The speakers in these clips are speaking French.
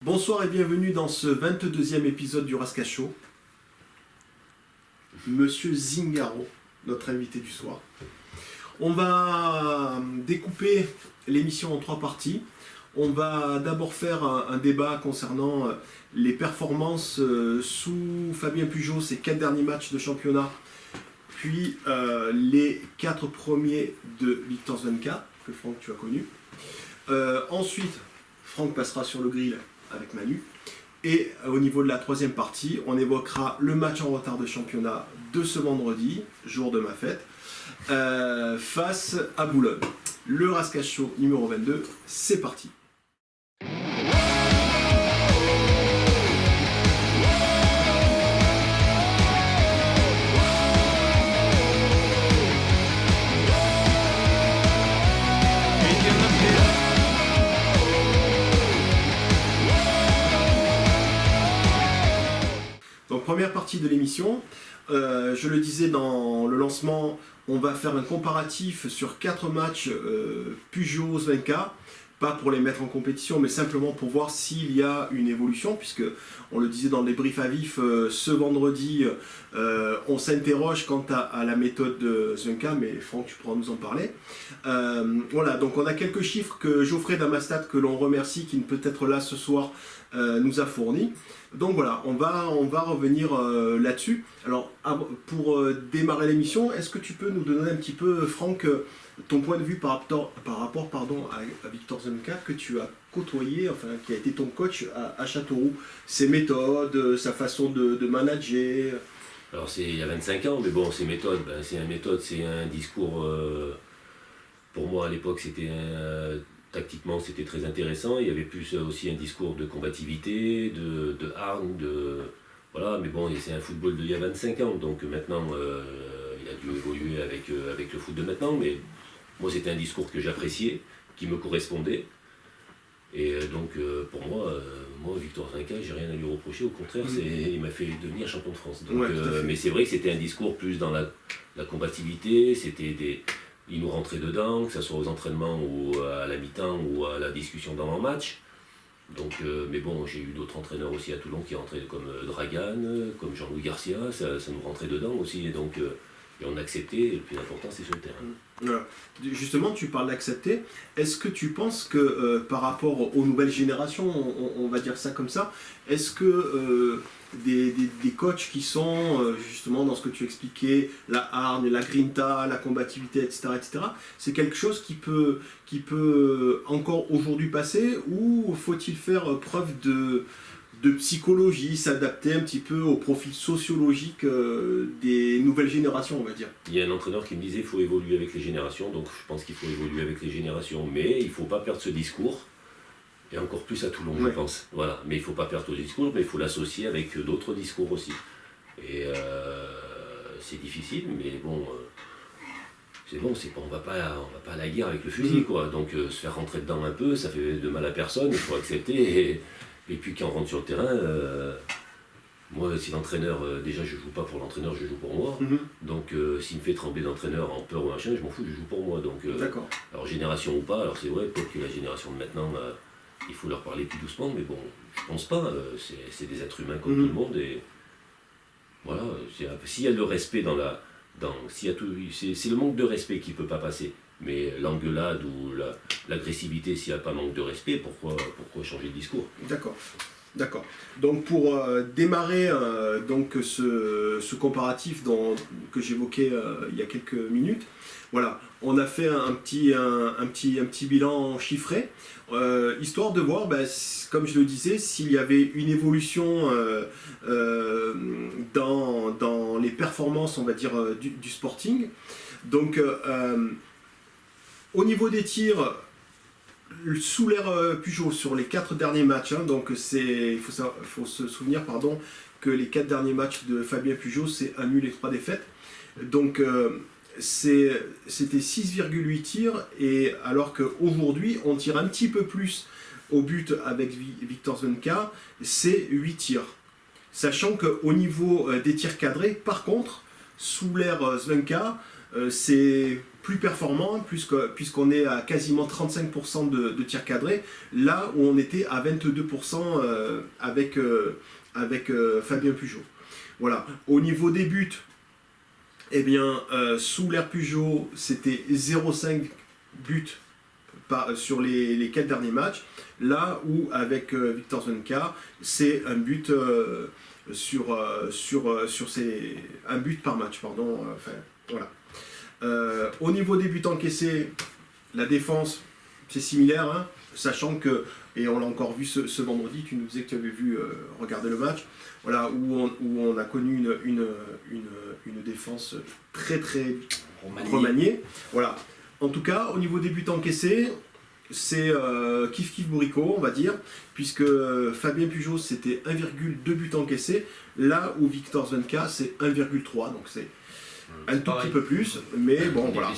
Bonsoir et bienvenue dans ce 22e épisode du Rasca Show. Monsieur Zingaro, notre invité du soir. On va découper l'émission en 3 parties. On va d'abord faire un débat concernant les performances sous Fabien Pujol, ses 4 derniers matchs de championnat, puis les 4 premiers de Victor Zwenka, que Franck tu as connu. Ensuite, Franck passera sur le grill avec Manu. Et au niveau de la 3e partie, on évoquera le match en retard de championnat de ce vendredi, jour de ma fête, face à Boulogne. Le Rasca Show numéro 22, c'est parti. Donc première partie de l'émission, je le disais dans le lancement, on va faire un comparatif sur 4 matchs Pujol-Zwenka, pas pour les mettre en compétition, mais simplement pour voir s'il y a une évolution, puisque on le disait dans les briefs à vif, ce vendredi, on s'interroge quant à la méthode de Zwenka, mais Franck, tu pourras nous en parler. Voilà, donc on a quelques chiffres que Geoffrey Damastat, que l'on remercie, qui ne peut être là ce soir, nous a fournis. Donc voilà, on va revenir là-dessus. Alors, pour démarrer l'émission, est-ce que tu peux nous donner un petit peu, Franck, ton point de vue par rapport à Victor Zwenka, que tu as côtoyé, enfin, qui a été ton coach à Châteauroux, ses méthodes, sa façon de manager. Alors c'est il y a 25 ans, mais bon, ces méthodes, c'est un discours, pour moi à l'époque c'était tactiquement c'était très intéressant, il y avait plus aussi un discours de combativité, de hargne, voilà, mais bon, c'est un football d'il y a 25 ans, donc maintenant il a dû évoluer avec le foot de maintenant, mais moi c'était un discours que j'appréciais, qui me correspondait, et donc pour moi Victor Zwenka, j'ai rien à lui reprocher, au contraire, il m'a fait devenir champion de France. Donc, mais c'est vrai que c'était un discours plus dans la combativité, il nous rentrait dedans, que ce soit aux entraînements ou à la mi-temps ou à la discussion dans un match. Donc, mais bon, j'ai eu d'autres entraîneurs aussi à Toulon qui rentraient comme Dragan, comme Jean-Louis Garcia, ça nous rentrait dedans aussi, et donc et on acceptait, et le plus important c'est sur le terrain. Voilà. Justement, tu parles d'accepter. Est-ce que tu penses que par rapport aux nouvelles générations, on va dire ça comme ça, est-ce que des coachs qui sont justement dans ce que tu expliquais, la hargne, la grinta, la combativité, etc., c'est quelque chose qui peut encore aujourd'hui passer, ou faut-il faire preuve de psychologie, s'adapter un petit peu au profil sociologique des nouvelles générations, on va dire. Il y a un entraîneur qui me disait qu'il faut évoluer avec les générations, donc je pense qu'il faut évoluer avec les générations, mais il ne faut pas perdre ce discours, et encore plus à Toulon, je pense. Voilà. Mais il ne faut pas perdre ce discours, mais il faut l'associer avec d'autres discours aussi. Et c'est difficile, mais bon, on va pas à la guerre avec le fusil, quoi. Donc se faire rentrer dedans un peu, ça fait de mal à personne, il faut accepter. Et puis quand on rentre sur le terrain, moi si l'entraîneur, déjà je joue pas pour l'entraîneur, je joue pour moi. Donc s'il me fait trembler d'entraîneur en peur ou machin, je m'en fous, je joue pour moi. Donc, alors génération ou pas, alors c'est vrai, peut-être que la génération de maintenant, il faut leur parler plus doucement, mais bon, je pense pas, c'est des êtres humains comme tout le monde, et voilà, s'il y a le respect c'est le manque de respect qui peut pas passer. Mais l'engueulade ou l'agressivité, s'il n'y a pas manque de respect, pourquoi changer de discours? D'accord. Donc pour démarrer donc ce comparatif que j'évoquais il y a quelques minutes, voilà, on a fait un petit bilan chiffré, histoire de voir, comme je le disais, s'il y avait une évolution dans les performances, on va dire, du Sporting. Donc au niveau des tirs, sous l'ère Pujol sur les 4 derniers matchs, donc il faut se souvenir que les 4 derniers matchs de Fabien Pujol, c'est 1 nul et 3 défaites. Donc c'était 6,8 tirs, et alors qu'aujourd'hui on tire un petit peu plus au but avec Victor Zwenka, c'est 8 tirs. Sachant qu'au niveau des tirs cadrés, par contre, sous l'ère Zwenka, c'est plus performant, puisqu'on est à quasiment 35% de tirs cadrés, là où on était à 22% avec Fabien Pujol. Voilà. Au niveau des buts, eh bien, sous l'ère Pujol, c'était 0,5 buts sur les 4 derniers matchs. Là où, avec Victor Zwenka, c'est un but un but par match, pardon. Voilà. Au niveau des buts encaissés, la défense, c'est similaire, hein, sachant que, et on l'a encore vu ce vendredi, tu nous disais que tu avais vu regarder le match, voilà, où on a connu une défense très très remaniée. Voilà. En tout cas, au niveau des buts encaissés, c'est kiff bourricot, on va dire, puisque Fabien Pujol c'était 1,2 buts encaissés, là où Victor Zwenka c'est 1,3, donc c'est un tout petit peu plus, mais bon, voilà.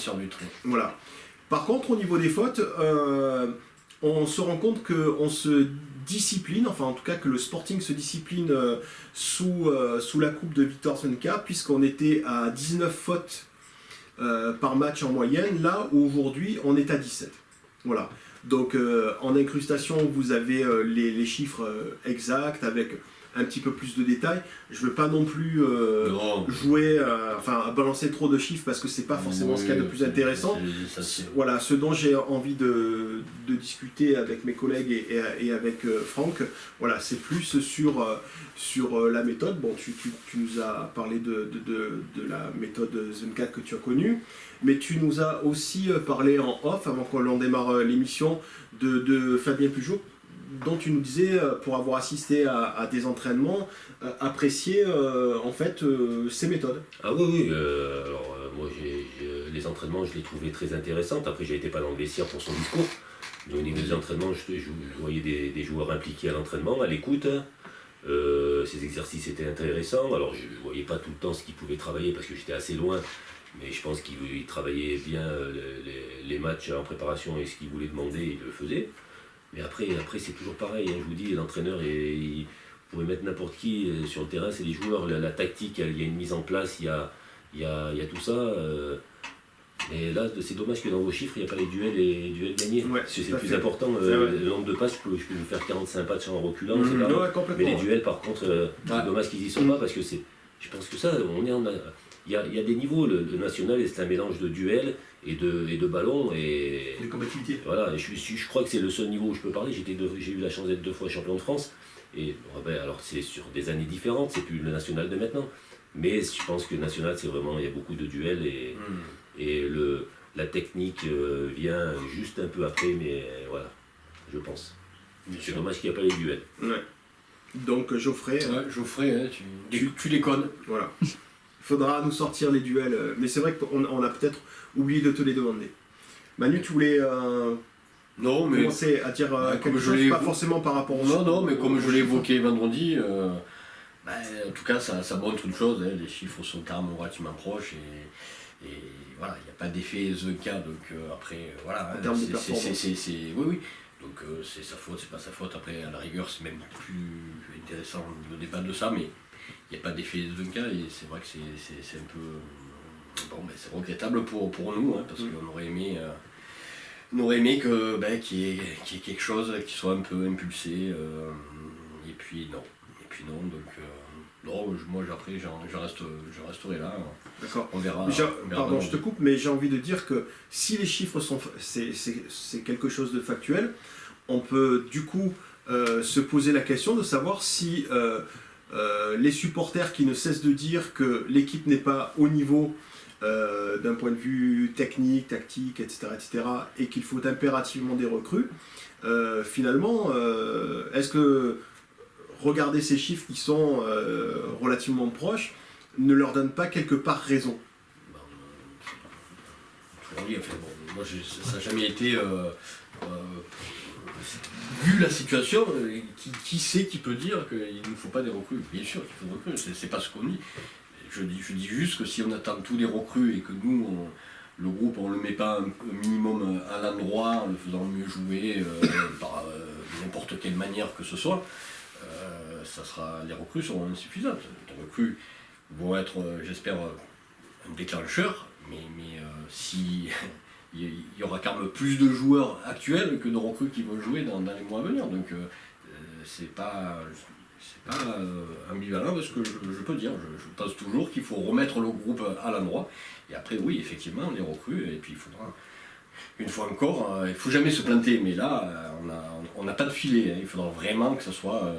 Voilà. Par contre, au niveau des fautes, on se rend compte qu'on se discipline, enfin en tout cas que le Sporting se discipline sous la coupe de Victor Zwenka, puisqu'on était à 19 fautes par match en moyenne, là où aujourd'hui on est à 17. Voilà. Donc en incrustation, vous avez les chiffres exacts avec un petit peu plus de détails. Je ne veux pas non plus jouer, à balancer trop de chiffres parce que c'est pas forcément ce qu'il y a de plus intéressant. Voilà, ce dont j'ai envie de discuter avec mes collègues et avec Franck, voilà, c'est plus sur la méthode. Bon, tu nous as parlé de la méthode Zwenka que tu as connue, mais tu nous as aussi parlé en off, avant qu'on démarre l'émission, de Fabien Pujol, dont tu nous disais, pour avoir assisté à des entraînements, apprécier en fait ces méthodes. Ah oui. Alors moi, les entraînements, je les trouvais très intéressantes. Après, j'ai été pas dans le vestiaire pour son discours. Mais au niveau des entraînements, je voyais des joueurs impliqués à l'entraînement, à l'écoute. Ces exercices étaient intéressants. Alors, je ne voyais pas tout le temps ce qu'ils pouvaient travailler parce que j'étais assez loin. Mais je pense qu'ils travaillaient bien les matchs en préparation et ce qu'ils voulaient demander, ils le faisaient. Mais après c'est toujours pareil, hein, je vous dis, l'entraîneur, il pourrait mettre n'importe qui sur le terrain, c'est les joueurs, la tactique, il y a une mise en place, il y a tout ça. Mais là, c'est dommage que dans vos chiffres, il n'y a pas les duels gagnés. Ouais, c'est plus important, le nombre de passes, je peux vous faire 45 passes en reculant, mais les duels, par contre, c'est dommage qu'ils y sont pas, parce que je pense que ça, il y a des niveaux, le national, c'est un mélange de duels et de ballons et de combativité. Voilà, je crois que c'est le seul niveau où je peux parler. J'ai eu la chance d'être 2 fois champion de France et alors c'est sur des années différentes, c'est plus le national de maintenant, mais je pense que le national, c'est vraiment, il y a beaucoup de duels et la technique vient juste un peu après, mais voilà, je pense. C'est dommage qu'il n'y a pas les duels. Ouais. Donc Geoffrey, Geoffrey, tu déconnes. Voilà. Il faudra nous sortir les duels, mais c'est vrai qu'on a peut-être oublié de te les demander. Manu, tu voulais commencer à dire quelque chose, pas forcément par rapport au... Non, mais comme je l'ai évoqué vendredi, en tout cas ça montre une chose, hein, les chiffres sont carrément relativement proches et voilà, il n'y a pas d'effet Zwenka, donc après, voilà, en termes de performance. Oui, donc c'est sa faute, c'est pas sa faute, après à la rigueur c'est même plus intéressant le débat de ça, mais il n'y a pas d'effet Zwenka et c'est vrai que c'est un peu... Bon, mais c'est regrettable pour nous, hein, parce qu'on aurait aimé... qu'il y ait quelque chose qui soit un peu impulsé, et puis non, donc moi après je resterai là. D'accord. On verra. Pardon, je te coupe, mais j'ai envie de dire que si les chiffres c'est quelque chose de factuel, on peut du coup se poser la question de savoir si les supporters qui ne cessent de dire que l'équipe n'est pas au niveau d'un point de vue technique, tactique, etc., et qu'il faut impérativement des recrues, finalement, est-ce que regarder ces chiffres qui sont relativement proches ne leur donne pas quelque part raison? Oui, enfin, bon, moi ça n'a jamais été... vu la situation, qui sait qui peut dire qu'il ne faut pas des recrues? Bien sûr qu'il faut des recrues, c'est pas ce qu'on dit. Je dis juste que si on attend tous les recrues et que nous, le groupe, on ne le met pas un minimum à l'endroit en le faisant mieux jouer par n'importe quelle manière que ce soit, les recrues seront insuffisantes. Les recrues vont être, j'espère, un déclencheur, si il y aura quand même plus de joueurs actuels que de recrues qui vont jouer dans les mois à venir. Donc c'est pas ambivalent parce que je peux dire. Je pense toujours qu'il faut remettre le groupe à l'endroit. Et après, oui, effectivement, les recrues, et puis il faudra, une fois encore, il ne faut jamais se planter, mais là, on n'a pas de filet. Il faudra vraiment que ce soit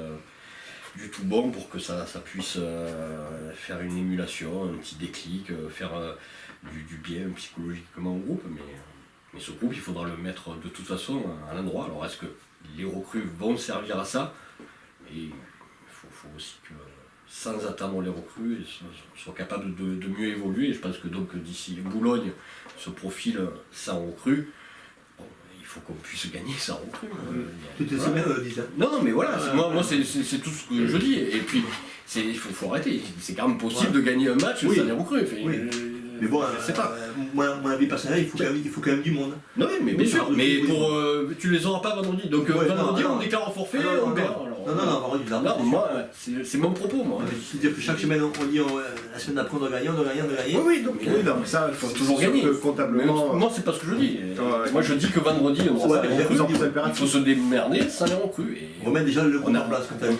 du tout bon pour que ça puisse faire une émulation, un petit déclic, faire du bien psychologiquement au groupe. Mais ce groupe, il faudra le mettre de toute façon à l'endroit. Alors, est-ce que les recrues vont servir à ça? Et il faut aussi que, sans attendre les recrues, ils soient capables de mieux évoluer. Et je pense que donc d'ici Boulogne se profile sans recrues. Bon, il faut qu'on puisse gagner sans recrues. Tout est semaine, dit ça. Non, mais voilà, moi c'est tout ce que je dis. Et puis, il faut arrêter. C'est quand même possible de gagner un match sans les recrues. Enfin, Oui. Mais bon, c'est pas. mon avis personnel, il faut quand même du monde. Non, mais bien sûr, oui, mais oui, pour tu les auras pas vendredi. Donc Ouais, vendredi, non, on déclare en forfait, non, on non, perd. Non, vendredi, Non, moi, c'est mon propos, moi. C'est-à-dire que chaque semaine, on dit la semaine d'après, on doit gagner. Oui, donc Oui, non, mais ça, il faut faut toujours sûr gagner. que Mais comptablement. moi, c'est pas ce que je dis. Ouais. Moi, je dis que vendredi, on Ouais, aura les mais recrues. plus en plus impératif. Il faut se démerder sans les recrues. Et on remet déjà le groupe on en place. Quand même.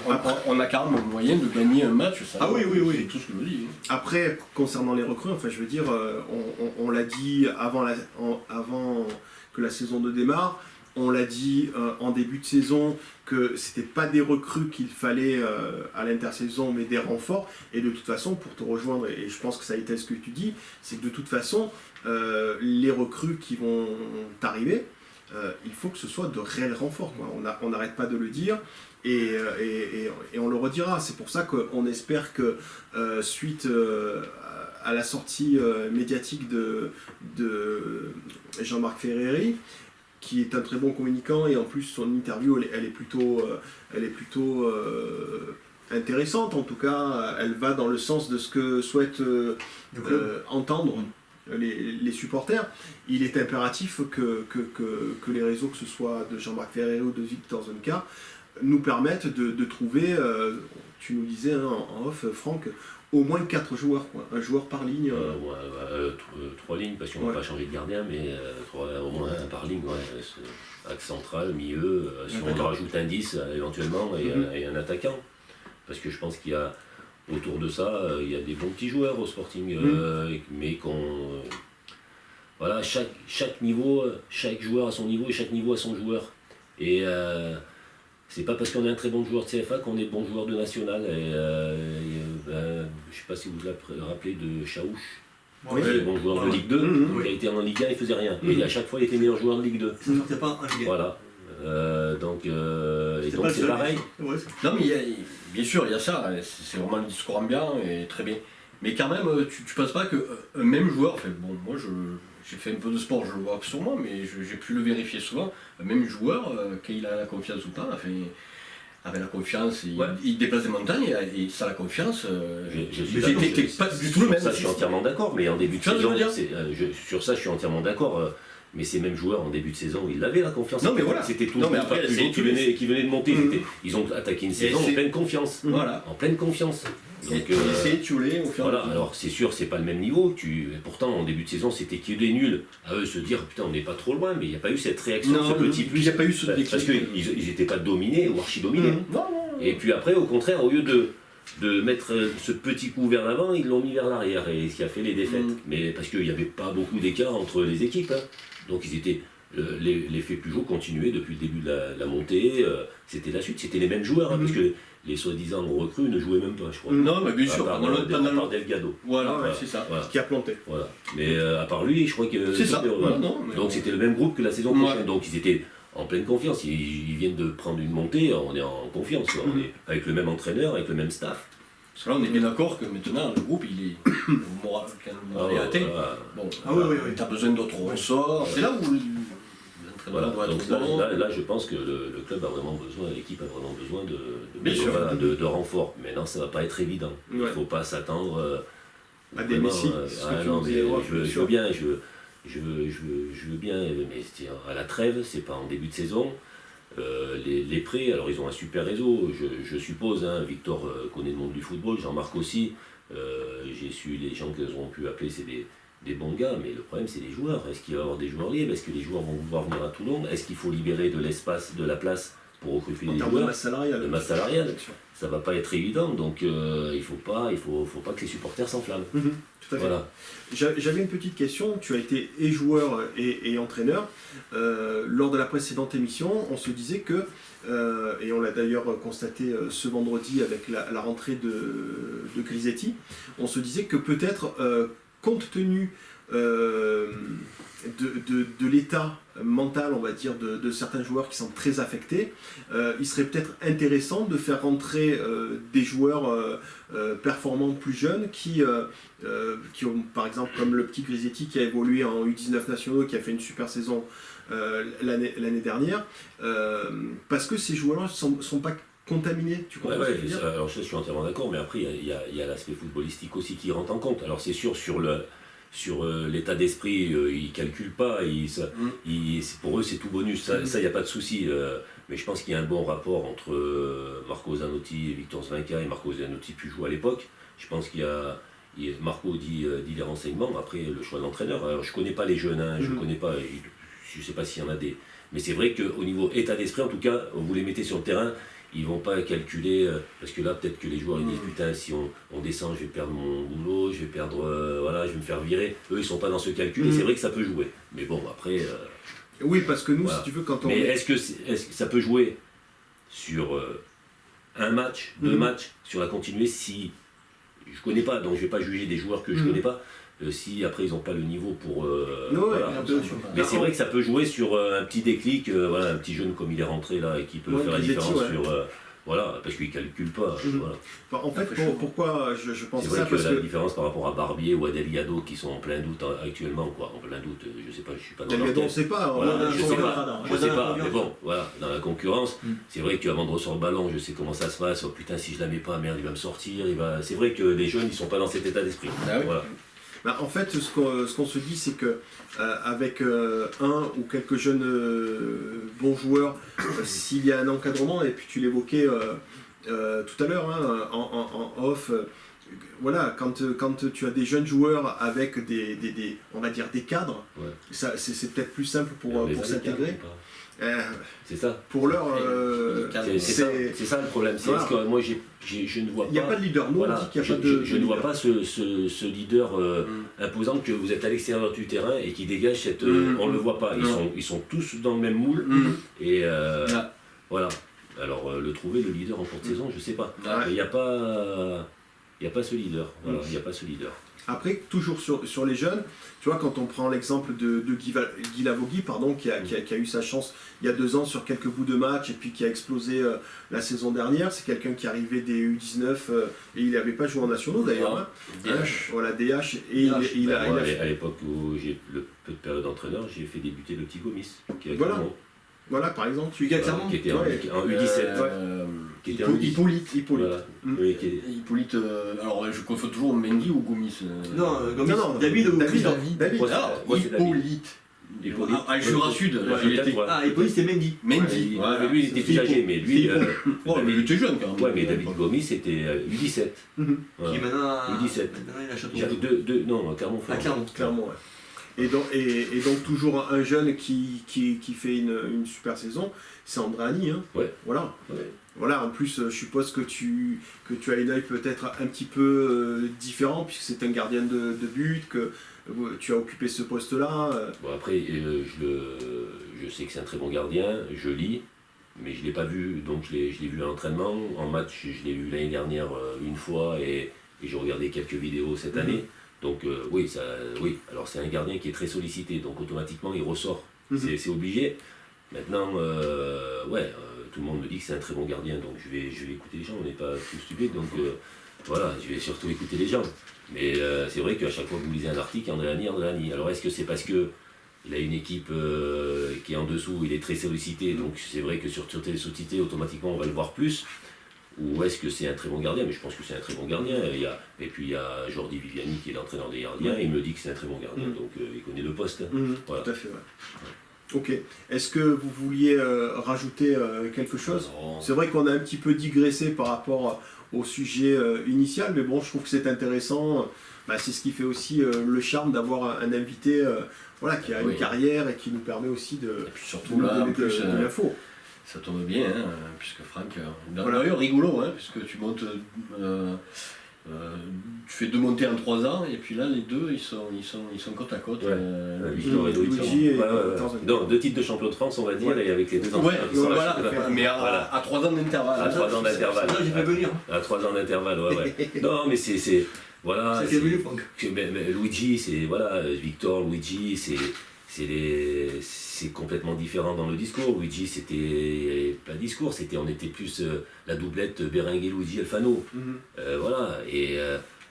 on a quand même un moyen de gagner un match. Ça, Ah oui. C'est tout ce que je dis. Après, concernant les recrues, enfin, je veux dire, on l'a dit avant que la saison ne démarre, on l'a dit en début de saison que c'était pas des recrues qu'il fallait à l'intersaison, mais des renforts. Et de toute façon, pour te rejoindre, et je pense que ça a été ce que tu dis, c'est que de toute façon, les recrues qui vont arriver, il faut que ce soit de réels renforts, quoi. On n'arrête pas de le dire. Et on le redira. C'est pour ça qu'on espère que suite à la sortie médiatique de Jean-Marc Ferreri, qui est un très bon communicant, et en plus son interview elle est plutôt intéressante. En tout cas, elle va dans le sens de ce que souhaitent entendre les supporters. Il est impératif que les réseaux, que ce soit de Jean-Marc Ferreri ou de Victor Zonka, nous permettent de trouver, tu nous disais en off, Franck, au moins 4 joueurs, quoi. Un joueur par ligne. 3 lignes, parce qu'on ne va pas changer de gardien, mais au moins un par ligne, axe central, milieu, si on en rajoute un 10 éventuellement, et un attaquant. Parce que je pense qu'il y a, autour de ça, il y a des bons petits joueurs au Sporting, mais voilà, chaque niveau, chaque joueur a son niveau, et chaque niveau a son joueur. Et c'est pas parce qu'on est un très bon joueur de CFA qu'on est bon joueur de national. Je sais pas si vous vous rappelez de Chaouche, Oui. qui est bon joueur de Ligue 2, qui a été en Ligue 1, il faisait rien. Et à chaque fois, il était meilleur joueur de Ligue 2. Ça ne sortait pas en Ligue 1. Voilà. Donc C'était pas le c'est seul, pareil. Ouais, Non, mais bien sûr, il y a ça. C'est vraiment le discours ambiant et très bien. Mais quand même, tu penses pas qu'un même joueur, enfin, bon, moi j'ai fait un peu de sport, je le vois sûrement, mais j'ai pu le vérifier souvent. Un même joueur, quand il a la confiance ou pas, enfin, avec la confiance, il déplace des montagnes et ça, la confiance, t'es pas du tout le même. Ça, je suis entièrement d'accord, mais en début de Tu vois ce que saison, je veux dire sur ça, je suis entièrement d'accord. Mais ces mêmes joueurs en début de saison, ils avaient la confiance. Non, mais voilà. C'était tout Non, mais le après, Peugeot qui venait de monter. Ils ont attaqué une saison en c'est- pleine confiance. Voilà. En pleine confiance. Et Donc, tu essaies, tu l'es, au fur et à voilà, mesure. alors c'est sûr, c'est pas le même niveau. Pourtant, en début de saison, c'était qu'il y ait des nuls. À eux se dire, putain, on n'est pas trop loin, mais il n'y a pas eu cette réaction, ce petit plus. il n'y a pas eu ce Parce déclic. qu'ils n'étaient pas dominés ou archi-dominés. Non. Et puis après, au contraire, au lieu de mettre ce petit coup vers l'avant, ils l'ont mis vers l'arrière, et ce qui a fait les défaites. Mais parce qu'il n'y avait pas beaucoup d'écart entre les équipes. Donc ils étaient. L'effet Peugeot continuait depuis le début de la montée, c'était la suite, c'était les mêmes joueurs, parce que les soi-disant recrues ne jouaient même pas, je crois. Non, mais bien À sûr, part Delgado. Voilà, Voilà. c'est ça. Voilà. Qui a planté. Voilà. Mais à part lui, je crois que C'est ça. voilà. Non, mais Donc c'était le même groupe que la saison prochaine. Ouais. Donc ils étaient en pleine confiance. Ils viennent de prendre une montée, on est en confiance. Quoi. On est avec le même entraîneur, avec le même staff. Parce que là, on est bien d'accord que maintenant, le groupe, il est au moral, quand le moral est athée. Voilà. Bon, oui. tu as besoin d'autres ressorts. C'est là où l'entraîneur Voilà. doit Donc être bon. là, je pense que le club a vraiment besoin, l'équipe a vraiment besoin Bien sûr. de renfort. Maintenant, ça ne va pas être évident. Il ne Ouais. faut pas s'attendre À des vraiment, Messi, c'est ce que tu non, nous mais disais, je bien veux sûr. bien, je veux bien, mais c'est-à-dire à la trêve, c'est pas en début de saison. Les prêts, alors ils ont un super réseau, je suppose, hein, Victor connaît le monde du football, Jean-Marc aussi. J'ai su les gens qu'ils auront pu appeler, c'est des bons gars, mais le problème c'est les joueurs. Est-ce qu'il va y avoir des joueurs libres? Est-ce que les joueurs vont vouloir venir à Toulon? Est-ce qu'il faut libérer de l'espace, de la place pour recruter En des termes de joueurs? masse salariale. De masse salariale. Bien sûr. Ça va pas être évident, donc il faut pas que les supporters s'enflamment. Mhm, tout à fait. Voilà. J'avais une petite question. Tu as été et joueur et entraîneur. Lors de la précédente émission, on se disait que, et on l'a d'ailleurs constaté ce vendredi avec la rentrée de Grisetti, on se disait que peut-être, compte tenu de l'état mental, on va dire, de certains joueurs qui sont très affectés, il serait peut-être intéressant de faire rentrer des joueurs performants plus jeunes qui ont, par exemple, comme le petit Grisetti qui a évolué en U19 nationaux, qui a fait une super saison l'année dernière, parce que ces joueurs-là ne sont pas contaminés, tu comprends ce que je veux dire ? Alors je suis entièrement d'accord, mais après il y a l'aspect footballistique aussi qui rentre en compte. Alors c'est sûr, sur l'état d'esprit, ils ne calculent pas, pour eux c'est tout bonus, ça il n'y a pas de souci. Mais je pense qu'il y a un bon rapport entre Marco Zanotti et Victor Svenka, et Marco Zanotti puis joue à l'époque. Je pense Marco dit les renseignements, après le choix de l'entraîneur. Alors je ne connais pas les jeunes, je ne connais pas, je ne sais pas s'il y en a des. Mais c'est vrai qu'au niveau état d'esprit, en tout cas, vous les mettez sur le terrain, ils vont pas calculer, parce que là peut-être que les joueurs ils disent putain, si on descend je vais perdre mon boulot, je vais perdre, voilà, je vais me faire virer. Eux ils sont pas dans ce calcul, et c'est vrai que ça peut jouer. Mais bon, après... Oui, parce que nous, voilà. si tu veux, quand on... Mais est-ce que ça peut jouer sur un match, deux matchs, sur la continuité, si... Je connais pas, donc je vais pas juger des joueurs que je connais pas, si après ils n'ont pas le niveau pour... voilà. Mais c'est vrai que ça peut jouer sur un petit déclic, voilà, un petit jeune comme il est rentré là et qui peut faire la différence sur... voilà, parce qu'il ne calcule pas. Voilà. En fait, pourquoi je pense c'est ça, vrai que parce la différence par rapport à Barbier ou à Delgado qui sont en plein doute actuellement, quoi. En plein doute, je sais pas, je suis pas dans Delgado, on ne sait pas. Voilà, je sais dans pas, mais bon, voilà, dans la concurrence, c'est vrai qu'avant de recevoir le ballon, je sais comment ça se passe. Oh putain, si je la mets pas, merde, il va me sortir. C'est vrai que les jeunes, ils sont pas dans cet état d'esprit. Ah oui. Voilà. Bah, en fait, ce qu'on se dit, c'est que avec un ou quelques jeunes bons joueurs, s'il y a un encadrement, et puis tu l'évoquais tout à l'heure hein, en off, voilà, quand tu as des jeunes joueurs avec on va dire des cadres, c'est peut-être plus simple pour s'intégrer. C'est ça. Pour l'heure, c'est ça le problème. C'est parce que moi, je ne vois pas. Il n'y a pas de leader. Nous, on dit qu'il n'y a pas de. Je ne vois pas ce leader imposant que vous êtes à l'extérieur du terrain et qui dégage cette. On ne le voit pas. Ils sont tous dans le même moule. Et voilà. Alors, le trouver, le leader en courte saison, je ne sais pas. Il n'y a pas. Il n'y a pas ce leader. Voilà, il n'y a pas ce leader. Après, toujours sur les jeunes, tu vois, quand on prend l'exemple de Guy Lavogui, pardon, qui a eu sa chance il y a 2 ans sur quelques bouts de match et puis qui a explosé la saison dernière, c'est quelqu'un qui arrivait des U19 et il n'avait pas joué en nationaux d'ailleurs. Hein. DH. Voilà, DH. Et il a à l'époque où j'ai le peu de période d'entraîneur, j'ai fait débuter le petit Gomis. Qui est voilà, par exemple. Celui qui a Clermont qui était en U17. Qui était en Hippolyte. Voilà. Oui, Hippolyte, alors je confonds toujours Mendy ou Gomis. Non, Gomis, non, David ou Christophe. David. Moi, c'est David. Hippolyte. Ah, Jura Sud. Ah, Hippolyte, c'est Mendy. Mendy. Lui, il était plus âgé, mais lui. Mais il était jeune quand même. Ouais, mais David Gomis, c'était U17. Qui maintenant U17. il a Château. Non, Clermont. Clairement, ouais. Et donc toujours un jeune qui fait une super saison, c'est Andréani. Hein. Ouais. Voilà. Ouais. Voilà, en plus, je suppose que tu as une œil peut-être un petit peu différent, puisque c'est un gardien de but, que tu as occupé ce poste-là. Bon, après, je sais que c'est un très bon gardien, je lis, mais je ne l'ai pas vu, donc je l'ai vu à l'entraînement. En match, je l'ai vu l'année dernière une fois, et j'ai regardé quelques vidéos cette année. Donc oui, alors c'est un gardien qui est très sollicité, donc automatiquement il ressort, c'est obligé. Maintenant, tout le monde me dit que c'est un très bon gardien, donc je vais écouter les gens, on n'est pas tous stupides, donc voilà, je vais surtout écouter les gens. Mais c'est vrai qu'à chaque fois que vous lisez un article, Andréani. Alors est-ce que c'est parce que il a une équipe qui est en dessous, il est très sollicité, donc c'est vrai que sur sollicité, automatiquement on va le voir plus. Ou est-ce que c'est un très bon gardien? Mais je pense que c'est un très bon gardien. Et puis il y a Jordi Viviani qui est l'entraîneur des gardiens, et il me dit que c'est un très bon gardien, donc il connaît le poste. Voilà. Tout à fait, ouais. Ok. Est-ce que vous vouliez rajouter quelque chose? Non. C'est vrai qu'on a un petit peu digressé par rapport au sujet initial, mais bon, je trouve que c'est intéressant. Bah, c'est ce qui fait aussi le charme d'avoir un invité voilà, qui a une Oui. carrière et qui nous permet aussi de, Et puis de surtout nous là, en donner plus, de l'info. ça tombe bien, hein, puisque Franck, Voilà. d'ailleurs rigolo, hein, puisque tu montes, tu fais 2 montées en 3 ans, et puis là les deux ils sont côte à côte. Ouais. Victor et Luigi. Luigi et Ouais, ouais, ouais. Victor. Non, 2 titres de champion de France, on va dire, Ouais. et avec les 2 Ouais, anciens qui sont là, voilà, je sais pas. mais Voilà. à 3 ans d'intervalle. À 3 ans d'intervalle. Ça, j'ai fait venir. À 3 ans d'intervalle, ouais. Non, mais c'est. Voilà. Ça, c'est venu, Franck. Mais Luigi, c'est. Voilà, Victor, Luigi, c'est complètement différent dans le discours. Luigi, c'était pas discours, on était plus la doublette Berenguer, Luigi, Alfano. Mhm. Voilà, et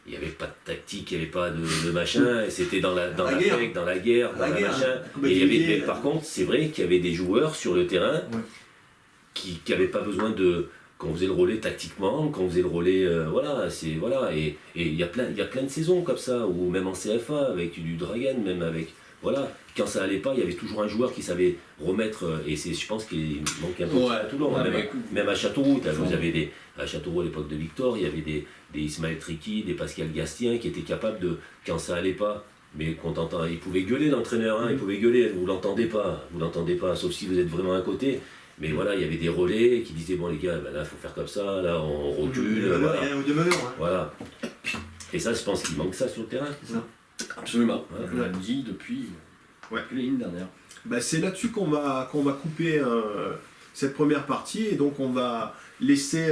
il n'y avait pas de tactique, il n'y avait pas de machin, et c'était dans la guerre. fake, dans la guerre, dans La la guerre, machin. la Et il y avait, compétitivité. mais par contre, c'est vrai qu'il y avait des joueurs sur le terrain qui n'avaient pas besoin de. Qu'on faisait le relais tactiquement, qu'on faisait le relais, voilà, c'est voilà, et il y a plein de saisons comme ça, ou même en CFA avec du Dragan, même avec, voilà, quand ça allait pas, il y avait toujours un joueur qui savait remettre, et c'est, je pense qu'il manque un peu Ouais, à Toulon, ouais, même, mais même à Châteauroux, vous avez à Châteauroux à l'époque de Victor, il y avait des Ismaël Tricky, des Pascal Gastien qui étaient capables de, quand ça allait pas, mais qu'on t'entend, il pouvait gueuler l'entraîneur, hein, il pouvait gueuler, vous l'entendez pas, sauf si vous êtes vraiment à côté. Mais voilà, il y avait des relais qui disaient bon les gars, ben là il faut faire comme ça, là on recule, voilà. Il y a un demeure. Hein. Voilà. Et ça, je pense qu'il manque ça sur le terrain. C'est ça. Absolument, Ouais. on l'a dit depuis l'année dernière. Bah, c'est là-dessus qu'on va couper cette première partie et donc on va laisser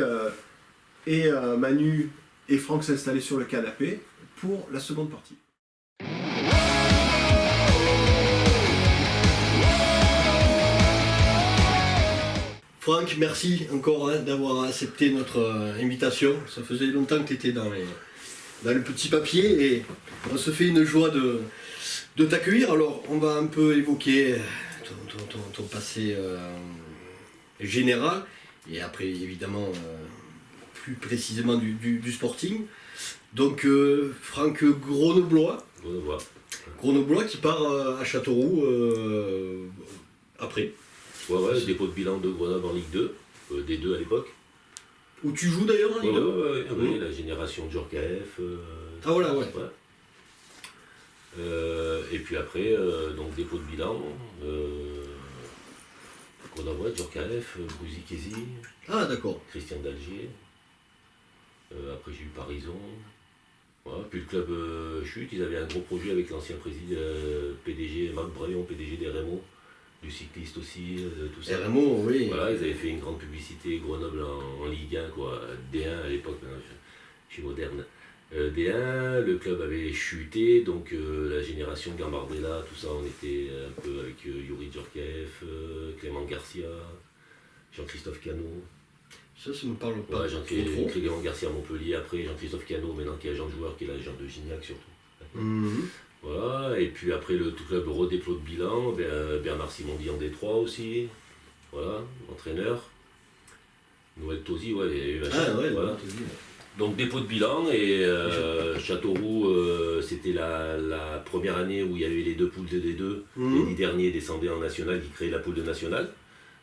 Manu et Franck s'installer sur le canapé pour la seconde partie. Franck, merci encore d'avoir accepté notre invitation. Ça faisait longtemps que tu étais dans le petit papier et on se fait une joie de t'accueillir. Alors, on va un peu évoquer ton passé général et après, évidemment, plus précisément du sporting. Donc, Franck Grenoblois, Voilà. Grenoblois qui part à Châteauroux après. Ouais, dépôt de bilan de Grenoble en Ligue 2, D2 à l'époque. Où tu joues d'ailleurs en Ligue 2 Ouais, la génération de Djorkaeff. Ah voilà, ouais. Et puis après, donc dépôt de bilan, Grenoble, Djorkaeff, Bouzy Kézi, Ah d'accord. Christian d'Alger. Après j'ai eu Parison. Voilà. Puis le club chute, ils avaient un gros projet avec l'ancien président PDG, Marc Braillon, PDG des Rémo, du cycliste aussi, tout ça. RMO, oui. Voilà, ils avaient fait une grande publicité, Grenoble en Ligue 1, quoi, D1 à l'époque, maintenant je suis moderne. D1, le club avait chuté, donc la génération Gambardella, tout ça, on était un peu avec Yuri Djorkaeff, Clément Garcia, Jean-Christophe Cano. Ça me parle pas Ouais, trop. Clément Garcia à Montpellier, après Jean-Christophe Cano, maintenant qui est agent de joueur, qui est l'agent de Gignac surtout. Mhm. Voilà, et puis après le tout club redépôt de bilan, Bernard Simondi en Détroit aussi, voilà, entraîneur. Noël Tosi, ouais, il y a eu Ah ouais, voilà. Donc dépôt de bilan et Châteauroux, c'était la première année où il y avait les 2 poules de D2, les 10 derniers descendaient en national qui créaient la poule de national.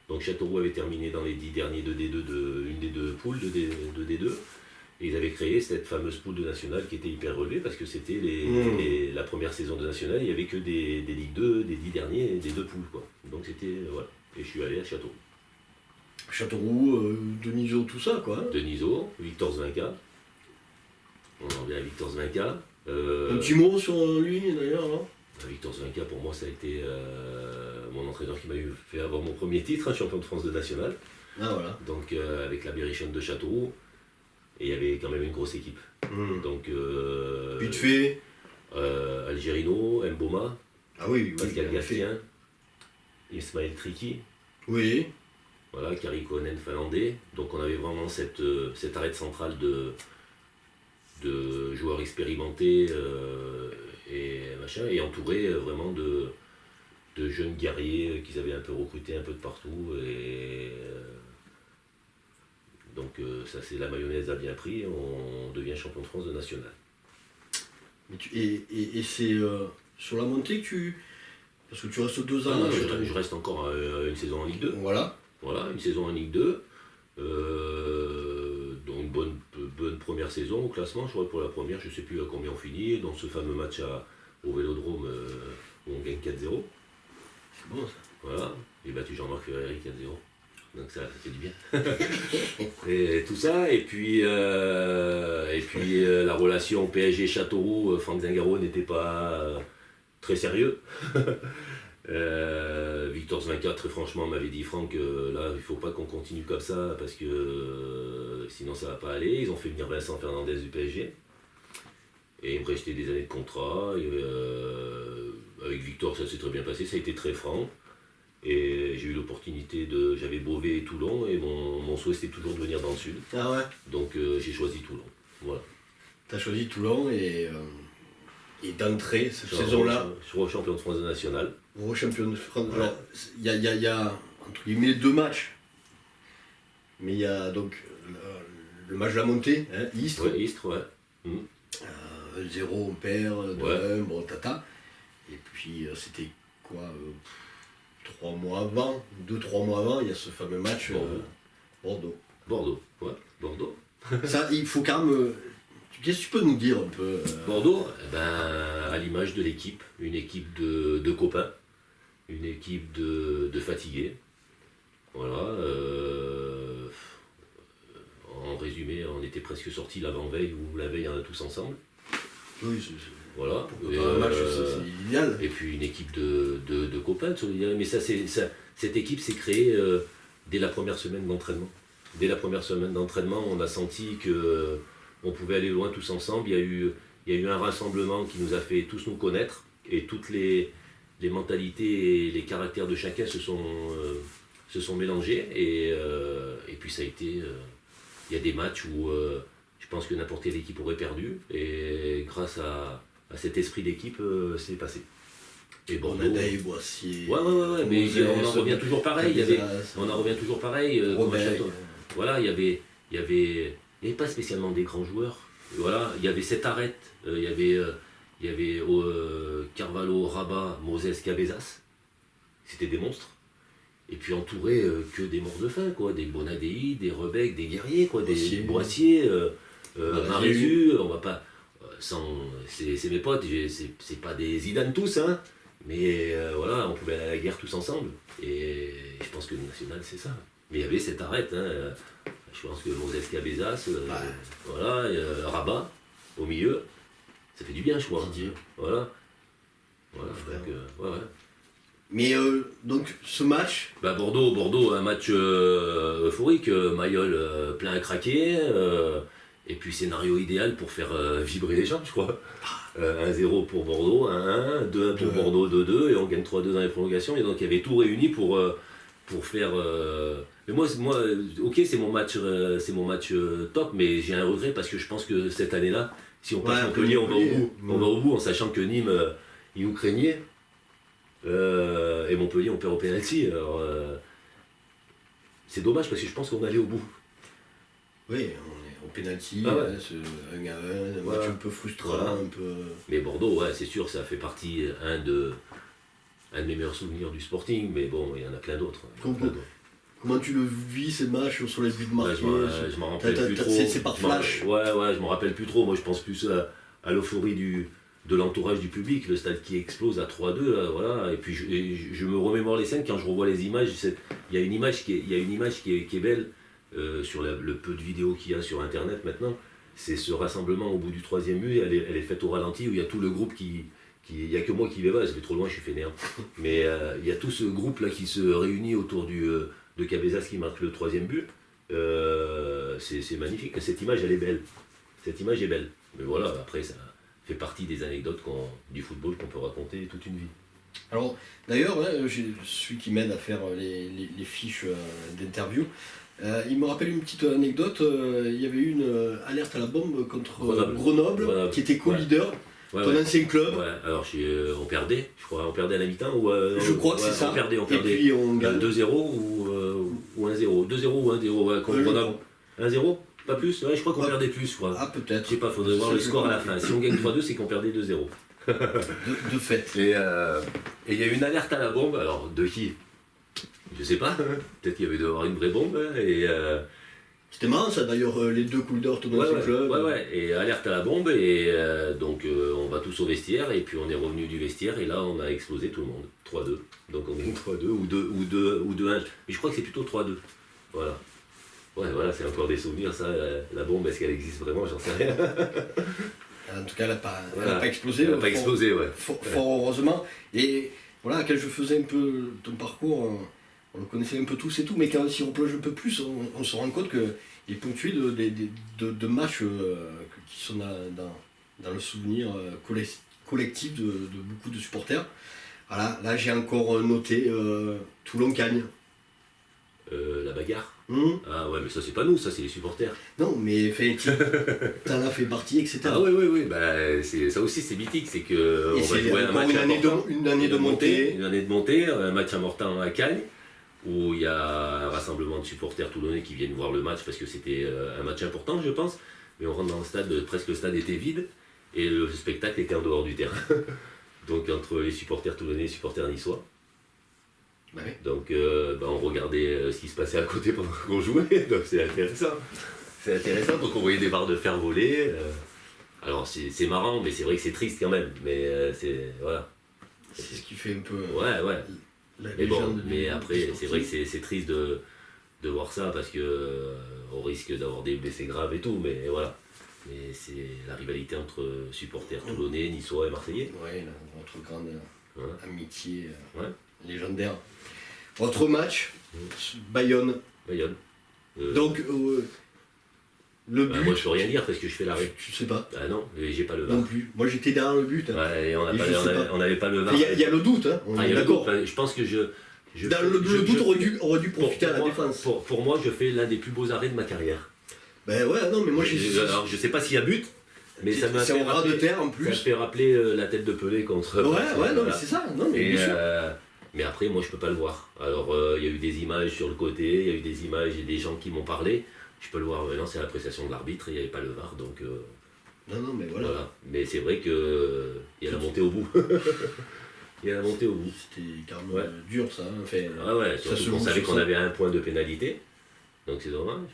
Donc Châteauroux avait terminé dans les 10 derniers de D2 une des 2 poules de D2. Et ils avaient créé cette fameuse poule de national qui était hyper relevée parce que c'était la première saison de national, il n'y avait que des Ligue 2, des 10 derniers, des 2 poules, quoi. Donc c'était, voilà. Et je suis allé à Châteauroux. Châteauroux, Denisot, tout ça quoi. Denisot, Victor Zvinka. On en revient à Victor Zvinka. Un petit mot sur lui d'ailleurs, non? Victor Zvinka, pour moi, ça a été mon entraîneur qui m'a fait avoir mon premier titre, champion de France de national. Ah voilà. Donc avec la Berrichonne de Châteauroux. Et il y avait quand même une grosse équipe. Donc, Vite fait. Algerino, Mboma, Ah oui, Pascal bien fait. Gastien, Ismaël Tricky, Oui. voilà, Kari Konen finlandais. Donc on avait vraiment cette arête centrale de joueurs expérimentés et machin, et entouré vraiment de jeunes guerriers qu'ils avaient un peu recrutés un peu de partout. Et donc ça, c'est la mayonnaise a bien pris, on devient champion de France de national. Et c'est sur la montée que Parce que tu restes 2 ans. Je reste encore une saison en Ligue 2. Voilà. Voilà, une saison en Ligue 2. Donc bonne première saison au classement, je crois pour la première, je ne sais plus à combien on finit, dans ce fameux match au Vélodrome où on gagne 4-0. C'est bon ça. Voilà, j'ai battu Jean-Marc Ferreri 4-0. Donc ça fait du bien. Et tout ça, et puis la relation PSG-Châteauroux, Franck Zingaro n'était pas très sérieux. Victor Zvinka, très franchement, m'avait dit Franck, là il faut pas qu'on continue comme ça parce que sinon ça va pas aller. Ils ont fait venir Vincent Fernandez du PSG et ils me restaient des années de contrat. Avec Victor ça s'est très bien passé, ça a été très franc et j'ai eu l'opportunité j'avais Beauvais et Toulon et mon souhait c'était toujours de venir dans le sud. Ah ouais. Donc j'ai choisi Toulon. Voilà. T'as choisi Toulon et d'entrée cette saison-là. Je suis champion de France national. Gros champion de France. Voilà. Alors, il y a entre guillemets 2 matchs. Mais il y a donc le match de la montée, hein, Istres. Ouais, Istres, ouais. 1-0 on perd, 2-1, Ouais. bon tata. Et puis c'était quoi 3 mois avant, 2-3 mois avant, il y a ce fameux match Bordeaux. Bordeaux, ouais, Bordeaux. Ça, il faut quand même. Qu'est-ce que tu peux nous dire un peu Bordeaux, eh ben, à l'image de l'équipe, une équipe de copains, une équipe de fatigués. Voilà. En résumé, on était presque sortis l'avant-veille ou la veille tous ensemble. Oui, Voilà. pour un match, c'est idéal. Et puis une équipe de copains, de solidarité. Mais cette équipe s'est créée dès la première semaine d'entraînement. Dès la première semaine d'entraînement, on a senti que on pouvait aller loin tous ensemble. Il y a eu un rassemblement qui nous a fait tous nous connaître et toutes les mentalités et les caractères de chacun se sont mélangés. Et puis ça a été... il y a des matchs où je pense que n'importe quelle équipe aurait perdu. Et grâce à cet esprit d'équipe, c'est passé. Et Bordeaux... Bonaday, Boissier... Ouais, mais on en revient toujours pareil. On en revient toujours pareil. Voilà, il y avait pas spécialement des grands joueurs. Voilà, il y avait cette arête, il y avait Carvalho, Rabat, Moses, Cabezas. C'était des monstres. Et puis entouré que des morts de faim, quoi, des Bonadei, des Rebec, des guerriers, quoi, des Boissier, Marézu, on va pas. C'est mes potes, c'est pas des Zidane tous, hein. Mais voilà, on pouvait aller à la guerre tous ensemble. Et je pense que le national, c'est ça. Mais il y avait cette arête, hein. Je pense que Moses Cabezas, voilà, Rabat, au milieu, ça fait du bien, je crois. Didier. Voilà. Voilà, ouais. Mais donc, ce match... Bordeaux, un match euphorique, Mayol plein à craquer, et puis scénario idéal pour faire vibrer les gens, je crois. 1-0 pour Bordeaux, 1-1, 2-1 pour Bordeaux, 2-2, et on gagne 3-2 dans les prolongations, et donc il y avait tout réuni pour faire... Mais moi, ok, c'est mon match top, mais j'ai un regret parce que je pense que cette année-là, si on passe Montpellier, on va au bout. On va au bout en sachant que Nîmes, ils nous craignaient. Et Montpellier, on perd au pénalty. Alors, c'est dommage parce que je pense qu'on allait au bout. Oui, on est au pénalty, ouais. Un 1-1, un match un peu frustrant, voilà. un peu... Mais Bordeaux, ouais, c'est sûr, ça fait partie un de mes meilleurs souvenirs du Sporting, mais bon, il y en a plein d'autres. Comment tu le vis ces matchs sur les buts marqués? Je m'en rappelle plus trop. C'est par flash. Ouais, je m'en rappelle plus trop. Moi, je pense plus à l'euphorie de l'entourage du public, le stade qui explose à 3-2, voilà. Et puis je me remémore les scènes quand je revois les images. Il y a une image qui est belle sur le peu de vidéos qu'il y a sur internet maintenant. C'est ce rassemblement au bout du 3e but. Elle est faite au ralenti où il y a tout le groupe il n'y a que moi qui vais pas, ça fait trop loin, je suis fainéant. Mais il y a tout ce groupe là qui se réunit autour de Cabezas qui marque le 3e but. C'est magnifique. Cette image, elle est belle. Cette image est belle. Mais voilà, après, ça fait partie des anecdotes du football qu'on peut raconter toute une vie. Alors, d'ailleurs, celui qui m'aide à faire les fiches d'interview, il me rappelle une petite anecdote. Il y avait eu une alerte à la bombe contre Grenoble. Qui était co-leader. Ouais, ton ancien club. Ouais, alors on perdait, je crois, on perdait à la mi-temps ou je crois que c'est ça. On perdait. Et puis on gagne 2-0 ou 1-0. 2-0 ou 1-0, ouais, contre Grenoble. 1-0, pas plus. Ouais, je crois qu'on perdait plus, je crois. Ah, peut-être. Je sais pas, faudrait voir le score à la fin. Si on gagne 3-2, c'est qu'on perdait 2-0. De fait. Et il y a eu une alerte à la bombe, alors de qui? Je sais pas, peut-être qu'il y avait dû avoir une vraie bombe, et C'était marrant ça d'ailleurs, les 2 couleurs tout dans ce club. et alerte à la bombe, et donc on va tous au vestiaire, et puis on est revenu du vestiaire, et là on a explosé tout le monde, 3-2. Donc on est 3-2 ou 2-1, mais je crois que c'est plutôt 3-2. Voilà. Ouais, voilà, c'est encore des souvenirs, ça, la bombe, est-ce qu'elle existe vraiment? J'en sais rien. En tout cas, elle n'a pas, Voilà. explosé. Elle n'a pas explosé, ouais. Fort heureusement. Et voilà, quand je faisais un peu ton parcours, on le connaissait un peu tous et tout, mais quand on s'y replonge un peu plus, on se rend compte qu'il est ponctué de matchs qui sont dans le souvenir collectif de beaucoup de supporters. Voilà, là j'ai encore noté Toulon-Cagnes. La bagarre. Ah ouais, mais ça c'est pas nous, ça c'est les supporters. non, mais t'en as fait partie, etc. Ah oui, bah, ça aussi c'est mythique, c'est que Et on va c'est jouer un encore match une année de montée. Une année de montée, un match important à Cagnes, où il y a un rassemblement de supporters toulonnais qui viennent voir le match parce que c'était un match important, je pense. Mais on rentre dans le stade, presque le stade était vide, et le spectacle était en dehors du terrain. Donc entre les supporters toulonnais et les supporters niçois. Bah oui. Donc on regardait ce qui se passait à côté pendant qu'on jouait, donc c'est intéressant. C'est intéressant, donc on voyait des barres de fer voler. Alors c'est marrant, mais c'est vrai que c'est triste quand même. Mais voilà. C'est ce qui fait un peu Ouais. la Mais bon, légende mais après, du c'est vrai que sportif. c'est triste de voir ça parce que on risque d'avoir des blessés graves et tout, mais voilà. Mais c'est la rivalité entre supporters toulonnais, niçois et marseillais. Ouais, notre grande amitié Ouais. légendaire. Autre match, Bayonne. Bayonne. Donc, le but. Moi je peux rien dire parce que je fais l'arrêt. Tu sais pas. Ah non, j'ai pas le VAR. Non plus. Moi j'étais derrière le but. Ouais, et on Et je sais pas. n'avait pas le VAR. Il y a le doute, hein. On est il y a le d'accord. doute, je pense que Dans le doute aurait dû profiter à la moi, défense. Pour moi, je fais l'un des plus beaux arrêts de ma carrière. Ben ouais, non, mais moi Alors, je sais pas s'il y a but, mais ça m'a c'est fait en ras de rappeler, terre en ça plus. me fait rappeler la tête de Pelé contre. Ouais, non, voilà. mais c'est ça. Non, mais Et, bien sûr. mais après, moi, je peux pas le voir. Alors, il y a eu des images sur le côté, il y a eu des images et des gens qui m'ont parlé. Je peux le voir maintenant, c'est l'appréciation de l'arbitre, il n'y avait pas le VAR, donc Non, mais voilà. Mais c'est vrai que il y a la montée au bout. Il y a la montée au bout. C'était quand même dur ça. Hein. Enfin, Ouais, ça se surtout qu'on joue savait sur qu'on ça. avait un point de pénalité, donc c'est dommage.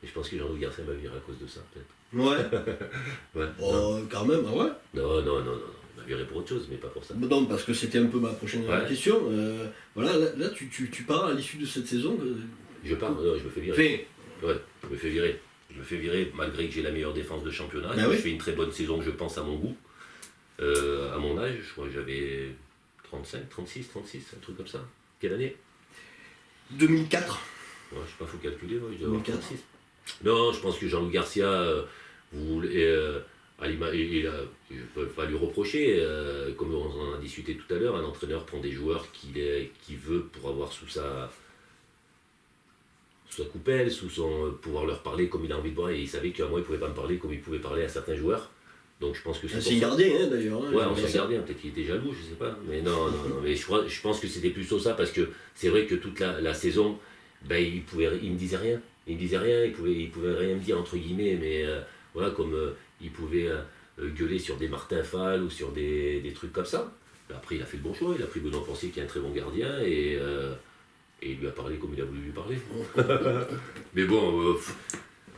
Et je pense que Jean-Louis Garcia m'a viré à cause de ça, peut-être. Ouais. Ouais. Oh, quand même, ah ouais. Non, il m'a viré pour autre chose, mais pas pour ça. Non, parce que c'était un peu ma prochaine question. Voilà, là tu pars à l'issue de cette saison. Je pars, non, je me fais virer. Enfin, Ouais, je me fais virer. Je me fais virer malgré que j'ai la meilleure défense de championnat. Bah Je oui. fais une très bonne saison, je pense, à mon goût. À mon âge, je crois que j'avais 35, 36, un truc comme ça. Quelle année 2004. Ouais, je sais pas, faut calculer, ouais, je dois avoir 2004. 36. Non, je pense que Jean-Louis Garcia, vous voulez, je ne peux pas lui reprocher, comme on en a discuté tout à l'heure, un entraîneur prend des joueurs qu'il veut pour avoir sous sa coupelle, pouvoir leur parler comme il a envie de voir, et il savait qu'à moi il ne pouvait pas me parler comme il pouvait parler à certains joueurs. Donc je pense que c'est C'est gardien hein, d'ailleurs. Hein, ouais, ancien gardien, peut-être qu'il était jaloux, je sais pas. Mais non, mais je pense que c'était plutôt ça, parce que c'est vrai que toute la saison, ben, il me disait rien. Il pouvait rien me dire, entre guillemets, mais voilà, comme il pouvait gueuler sur des Martin Fall ou sur des trucs comme ça. Après, il a fait le bon choix, il a pris Benoît Poncier qui est un très bon gardien, et il lui a parlé comme il a voulu lui parler. Mais bon,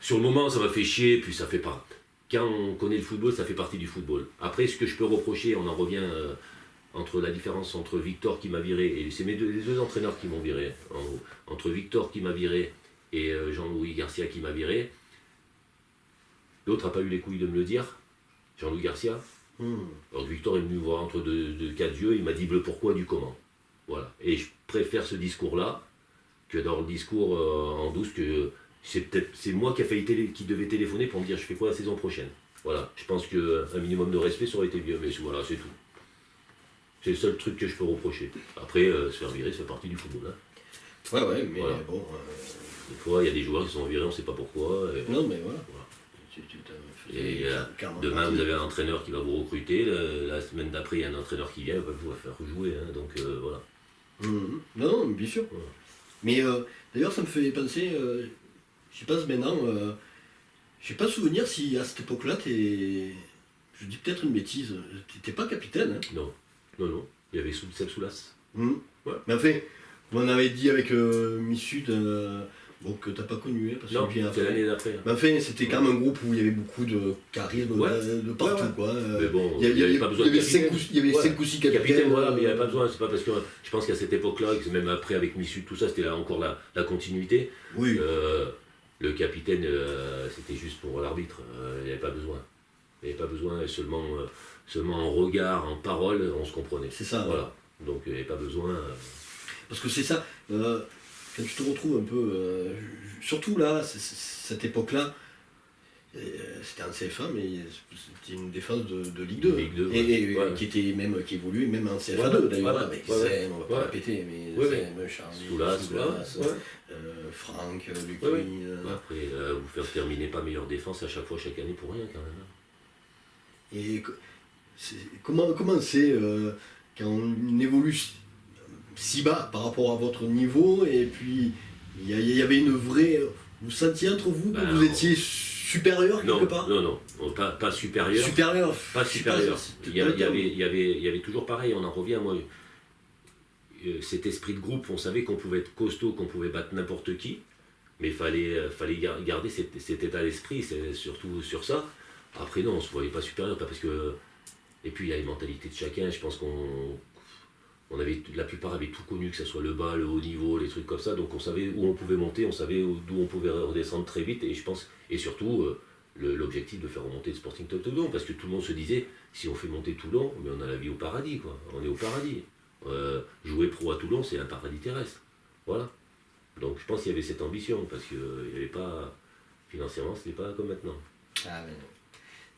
sur le moment, ça m'a fait chier, puis ça fait pas. Quand on connaît le football, ça fait partie du football. Après, ce que je peux reprocher, on en revient entre la différence entre Victor qui m'a viré, et c'est les deux entraîneurs qui m'ont viré, en gros. Entre Victor qui m'a viré et Jean-Louis Garcia qui m'a viré. L'autre n'a pas eu les couilles de me le dire, Jean-Louis Garcia. Alors Victor est venu me voir entre deux quatre yeux, il m'a dit le pourquoi du comment. Voilà. Et je préfère ce discours-là que dans le discours en douce que c'est moi qui devais téléphoner pour me dire je fais quoi la saison prochaine. Voilà. Je pense qu'un minimum de respect ça aurait été mieux, mais voilà, c'est tout. C'est le seul truc que je peux reprocher. Après, se faire virer, ça fait partie du football. Hein. Ouais, mais voilà. bon. Des fois, il y a des joueurs qui sont virés, on ne sait pas pourquoi. Non, mais voilà. Et demain, vous avez un entraîneur qui va vous recruter. La semaine d'après, il y a un entraîneur qui vient, il va vous faire jouer. Hein, donc voilà. Non, bien sûr. Voilà. Mais d'ailleurs, ça me fait penser, je pense maintenant, j'ai pas souvenir si à cette époque-là, je dis peut-être une bêtise, t'étais pas capitaine, hein? Non, il y avait Seb Soulas. Ouais. Mais enfin, vous en avez dit avec Missud, bon, que t'as pas connu, hein, parce Non, qu'il vient c'est après. l'année d'après. Mais enfin, c'était quand même un groupe où il y avait beaucoup de charisme de partout, Ouais. quoi. Mais bon, Il y avait pas besoin de capitaine. il y avait 5 ou 6 capitaines. Capitaine, voilà, mais il n'y avait pas besoin. C'est pas parce que je pense qu'à cette époque-là, et que même après avec Missud, tout ça, c'était là encore la continuité. Oui. Le capitaine, c'était juste pour l'arbitre. Il n'y avait pas besoin. Il n'y avait pas besoin, et seulement en regard, en parole, on se comprenait. C'est ça. Voilà. Donc il n'y avait pas besoin. Parce que c'est ça, quand tu te retrouves un peu, surtout là, cette époque-là, c'était un CFA, mais c'était une défense de Ligue 2. Ligue 2, et ouais. qui évoluait même en CFA 2 d'ailleurs, ouais, avec ouais, Sen, on va pas répéter, mais Sen, Charlie, Soulas, Franck, Lucky. Ouais. Après, vous faire terminer pas meilleure défense à chaque fois, chaque année pour rien quand même. Et comment c'est quand on évolue si bas par rapport à votre niveau, et puis il y avait une vraie... Vous sentiez entre vous que vous étiez supérieur quelque part? Non, pas supérieur. Supérieur. Pas supérieur. Il y avait toujours pareil, on en revient, moi, cet esprit de groupe, on savait qu'on pouvait être costaud, qu'on pouvait battre n'importe qui, mais il fallait garder cet état d'esprit, c'est surtout sur ça. Après non, on se voyait pas supérieur, pas parce que... Et puis il y a les mentalités de chacun, je pense la plupart avaient tout connu, que ce soit le bas, le haut niveau, les trucs comme ça, donc on savait où on pouvait monter, on savait d'où on pouvait redescendre très vite, et je pense, et surtout l'objectif de faire remonter le Sporting Club Toulon, parce que tout le monde se disait, si on fait monter Toulon, mais on a la vie au paradis, quoi, on est au paradis. Jouer pro à Toulon, c'est un paradis terrestre, voilà. Donc je pense qu'il y avait cette ambition, parce qu'il n'y avait pas, financièrement, c'était pas comme maintenant. Ah, mais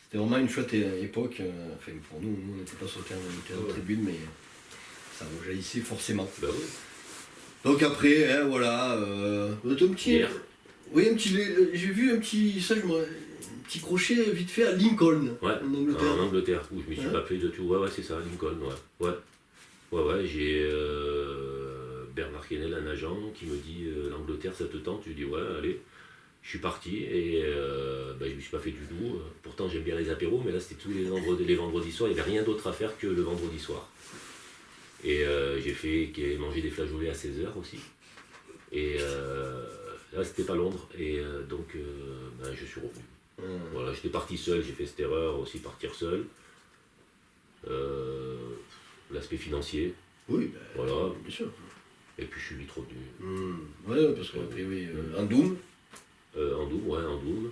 c'était vraiment une chouette époque, enfin pour nous on n'était pas sur le terrain de tribune, mais ça rejaillissait forcément. Bah oui. Donc après, hein, voilà, un petit... Hier. Oui, j'ai vu un petit crochet vite fait à Lincoln, Ouais, en Angleterre. en Angleterre, où je me suis Ouais. pas fait de tout. Ouais, c'est ça, Lincoln, ouais, j'ai Bernard Kennel, un agent, qui me dit l'Angleterre, ça te tente? Je lui dis ouais, allez. Je suis parti et je ne me suis pas fait du tout. Pourtant, j'aime bien les apéros, mais là, c'était tous les vendredis soirs. Il n'y avait rien d'autre à faire que le vendredi soir. Et j'ai mangé des flageolets à 16h aussi. Et là, c'était pas Londres. Et donc, je suis revenu. Voilà, j'étais parti seul, j'ai fait cette erreur aussi, partir seul. L'aspect financier. Oui, voilà. bien sûr. Et puis je suis vite revenu. Ouais, parce qu'après, oui, Andoum. Andoum.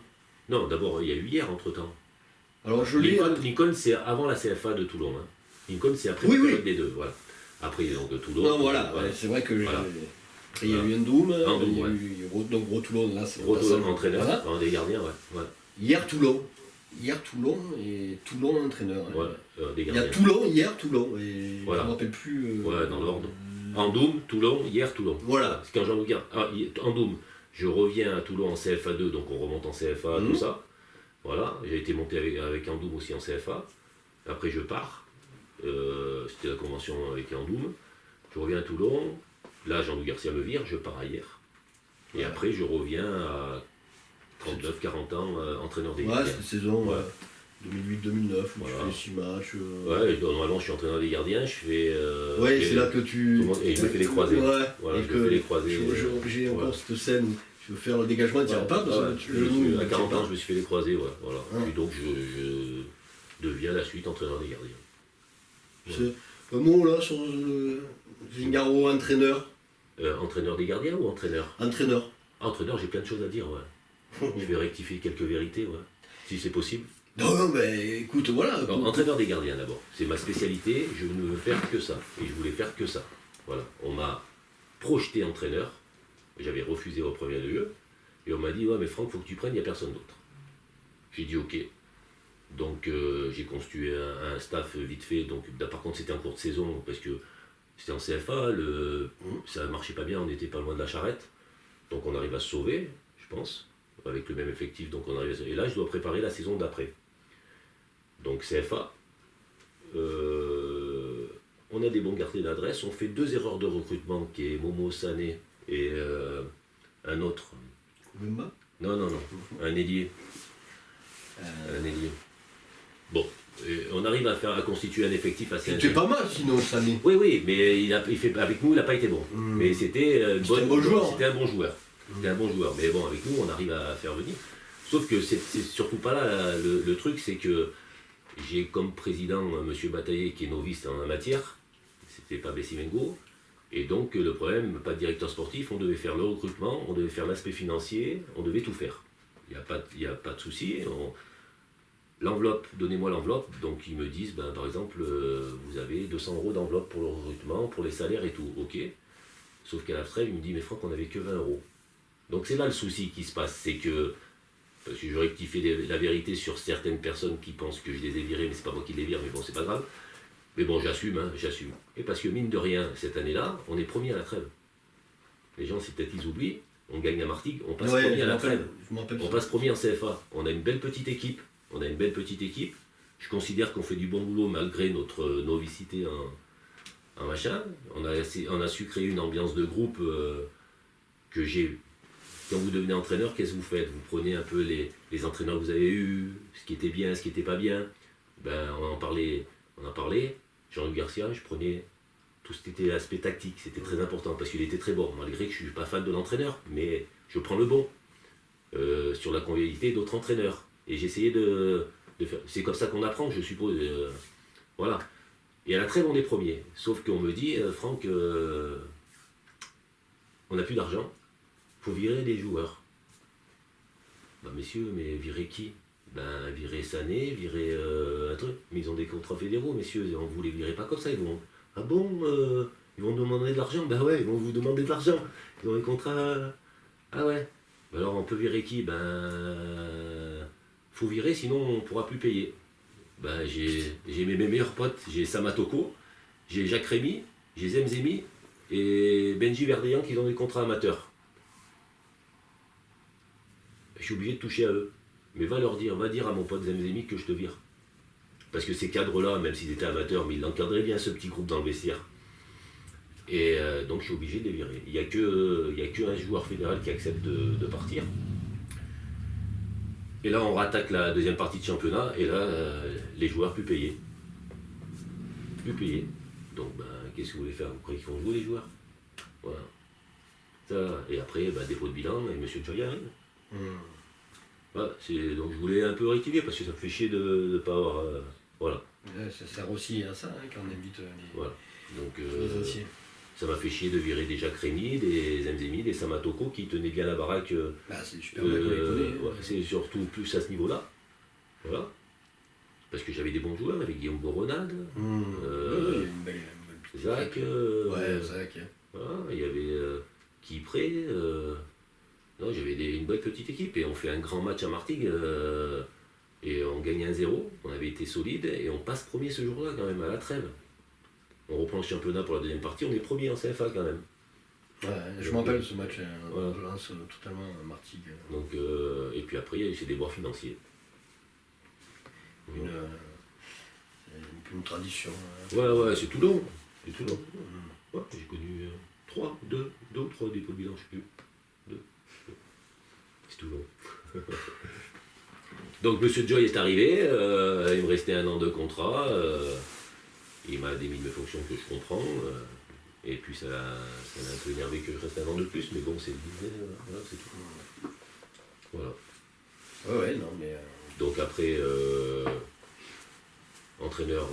Non, d'abord, il y a eu hier entre-temps. Alors, Lincoln, c'est avant la CFA de Toulon. Hein. Lincoln, c'est après Oui, la oui. période des deux. Voilà. Après, donc de Toulon. Non, voilà, ouais, c'est vrai que Voilà. Après, il y a eu Andoum, Andoum, il y a ouais. eu donc Gros Toulon, là, c'est Gros Toulon, passage. entraîneur, Voilà. des gardiens, ouais. Hier, Toulon. Hier, Toulon et Toulon, entraîneur. Hein. Ouais, des Il y a gardiens. Toulon, hier, Toulon. Et Voilà. je ne me rappelle plus. Ouais, dans l'ordre. Andoum, Toulon, hier, Toulon. Voilà. C'est quand j'en regarde. Andoum, je reviens à Toulon en CFA2, donc on remonte en CFA, tout ça. Voilà, j'ai été monté avec Andoum aussi en CFA. Après, je pars. C'était la convention avec Andoum. Je reviens à Toulon. Là, Jean-Louis Garcia me vire, je pars à hier. Et après, je reviens à 39, 40 ans, entraîneur des gardiens. Ouais, cette saison Ouais. 2008-2009, où Voilà. tu fais 6 matchs. Ouais, normalement, je suis entraîneur des gardiens. Je fais. Ouais, c'est là que tu. Et je me fais les croisés. Ouais, Voilà, et je que me fais les croisés. j'ai encore Ouais. cette scène où tu veux faire le dégagement, tu ne pas parce que tu à 40 ans, je me suis fait les croisés, ouais, voilà. Ah. Et donc, je deviens la suite entraîneur des gardiens. C'est un mot là sur Zingaro, entraîneur. Entraîneur des gardiens ou entraîneur? Entraîneur. Entraîneur, j'ai plein de choses à dire, ouais. Je vais rectifier quelques vérités, ouais. Si c'est possible. Non, mais écoute, voilà. Alors, entraîneur des gardiens d'abord. C'est ma spécialité, je ne veux faire que ça. Et je voulais faire que ça. Voilà. On m'a projeté entraîneur. J'avais refusé au premier lieu. Et on m'a dit, ouais, mais Franck, faut que tu prennes, il n'y a personne d'autre. J'ai dit, ok. Donc, j'ai constitué un staff vite fait. Donc, par contre, c'était en cours de saison parce que c'était en CFA. Ça ne marchait pas bien, on n'était pas loin de la charrette. Donc, on arrive à se sauver, je pense, avec le même effectif. Donc, on arrive à... Et là, je dois préparer la saison d'après. Donc CFA, on a des bons carnets d'adresse, on fait 2 erreurs de recrutement, qui est Momo Sané et un autre. Koumba. Non, un ailier. Un ailier. Bon, on arrive à constituer un effectif assez C'était pas mal sinon cette année. Oui, mais avec nous, il n'a pas été bon. Mais c'était un bon joueur. C'était un bon joueur. C'était un bon joueur. Mais bon, avec nous, on arrive à faire venir. Sauf que c'est surtout pas là le truc, c'est que j'ai comme président M. Bataillé qui est novice en la matière. C'était pas Bessimengo. Et donc le problème, pas de directeur sportif, on devait faire le recrutement, on devait faire l'aspect financier, on devait tout faire. Il n'y a pas de souci. L'enveloppe, donnez-moi l'enveloppe. Donc ils me disent, par exemple, vous avez 200 € d'enveloppe pour le recrutement, pour les salaires et tout. Ok. Sauf qu'à la trêve, il me dit, mais Franck, on n'avait que 20 €. Donc c'est là le souci qui se passe, c'est que, parce que je rectifie la vérité sur certaines personnes qui pensent que je les ai virées, mais c'est pas moi qui les vire, mais bon, c'est pas grave. Mais bon, j'assume. Et parce que mine de rien, cette année-là, on est premier à la trêve. Les gens, c'est peut-être ils oublient, on gagne à Martigues, on passe premier à la trêve. On passe premier en CFA. On a une belle petite équipe. Je considère qu'on fait du bon boulot malgré notre novicité en machin. On a su créer une ambiance de groupe que j'ai. Quand vous devenez entraîneur, qu'est-ce que vous faites? Vous prenez un peu les entraîneurs que vous avez eus, ce qui était bien, ce qui n'était pas bien. On en parlait. Jean-Luc Garcia, je prenais tout ce qui était aspect tactique. C'était très important parce qu'il était très bon, malgré que je ne suis pas fan de l'entraîneur. Mais je prends le bon sur la convivialité d'autres entraîneurs. Et j'essayais de faire. C'est comme ça qu'on apprend, je suppose. Voilà. Et à la trêve, on est premier. Sauf qu'on me dit, Franck, on n'a plus d'argent. Faut virer les joueurs. Messieurs, mais virer qui? Virer Sané, virer un truc. Mais ils ont des contrats fédéraux, messieurs. On vous les virait pas comme ça. Ils vont. Ah bon ils vont demander de l'argent? Ouais, ils vont vous demander de l'argent. Ils ont des contrats. Ah ouais. Alors on peut virer qui? Faut virer, sinon on ne pourra plus payer. J'ai mes meilleurs potes, j'ai Samatoko, j'ai Jacques Rémy, j'ai Zemzemi et Benji Verdeyan qui ont des contrats amateurs. Je suis obligé de toucher à eux. Mais va dire à mon pote Zemzemi que je te vire. Parce que ces cadres-là, même s'ils étaient amateurs, mais ils encadraient bien ce petit groupe dans le vestiaire. Et donc je suis obligé de les virer. Il n'y a qu'un joueur fédéral qui accepte de partir. Et là, on rattaque la deuxième partie de championnat, et là, les joueurs plus payés. Donc, qu'est-ce que vous voulez faire? Vous croyez qu'ils vont jouer, les joueurs? Voilà. Ça, et après, dépôt de bilan, et M. Joy arrive. Voilà, donc je voulais un peu rectifier, parce que ça me fait chier de ne pas avoir... voilà. Ouais, ça sert aussi à ça, quand on invite voilà. Donc, les anciens. Ça m'a fait chier de virer des Jacques Rémy, des Zemzemi, des Samatoko qui tenaient bien la baraque. C'est super bien qu'on les connaît. C'est surtout plus à ce niveau-là. Voilà. Parce que j'avais des bons joueurs, avec Guillaume Boronade, une belle Zach. Zach. Voilà, il y avait Kipré. Non, j'avais une bonne petite équipe et on fait un grand match à Martigues et on gagne 1-0. On avait été solide et on passe premier ce jour-là quand même à la trêve. On reprend le championnat pour la deuxième partie, on est premier en CFA quand même. Ouais, je me rappelle ce match, je lance totalement Martigues. Donc, et puis après, il y a eu ces déboires financiers. Une tradition. Ouais, c'est tout long. Ouais, j'ai connu 2 ou 3 dépôts de bilan, je sais plus. 2. C'est tout long. Donc M. Joy est arrivé, il me restait 1 an de contrat. Il m'a démis de mes fonctions que je comprends. Et puis ça m'a un peu énervé que je reste 1 an de plus, mais bon, c'est le business, voilà, c'est tout. Voilà. Ouais, non, mais... Donc après, entraîneur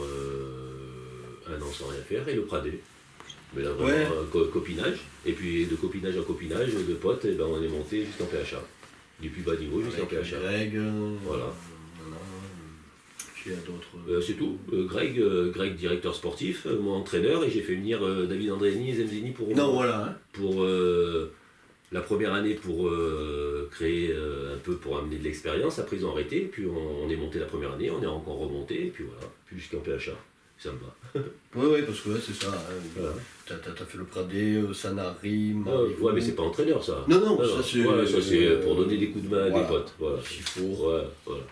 1 an sans rien faire, et le Pradé. Mais là, vraiment, copinage. Et puis de copinage en copinage, de potes, et on est monté jusqu'en PHA. Du plus bas niveau jusqu'en PHA. Greg, voilà. Puis il y a d'autres... c'est tout. Greg, directeur sportif, moi entraîneur, et j'ai fait venir David Andréani et Zemzini pour la première année pour créer un peu, pour amener de l'expérience. Après ils ont arrêté, puis on est monté la première année, on est encore remonté, et puis voilà, puis jusqu'en PHA. Ça me va. Oui, parce que c'est ça. Voilà. T'as fait le Pradé, Sanary, ouais, mais c'est pas entraîneur ça. Non, ça c'est... ça c'est pour donner des coups de main à des potes. Voilà. Il faut. Voilà.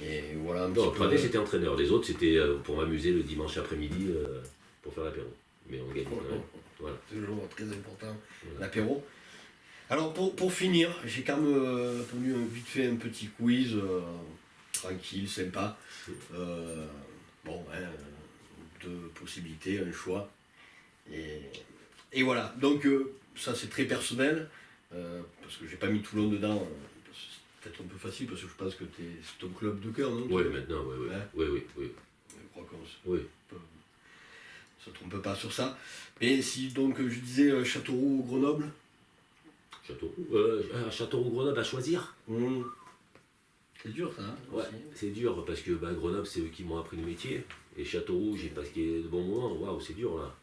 Et voilà. Non, Pradé c'était entraîneur. Les autres c'était pour m'amuser le dimanche après-midi pour faire l'apéro. Mais on gagne quand même. Voilà. Toujours très important, l'apéro. Alors pour finir, j'ai quand même vite fait un petit quiz tranquille, sympa. Bon, hein, deux possibilités, un choix. Et voilà, donc ça c'est très personnel, parce que j'ai pas mis Toulon dedans. C'est peut-être un peu facile parce que je pense que c'est ton club de cœur, non? Oui, maintenant, oui. Hein? Oui. Je crois qu'on Oui. se trompe pas sur ça. Mais si donc je disais Châteauroux ou Grenoble? Châteauroux, Grenoble à choisir. C'est dur ça, hein, Ouais, aussi. c'est dur parce que Grenoble, c'est eux qui m'ont appris le métier. Et Châteauroux, j'ai passé de bons moments. Waouh, c'est dur là.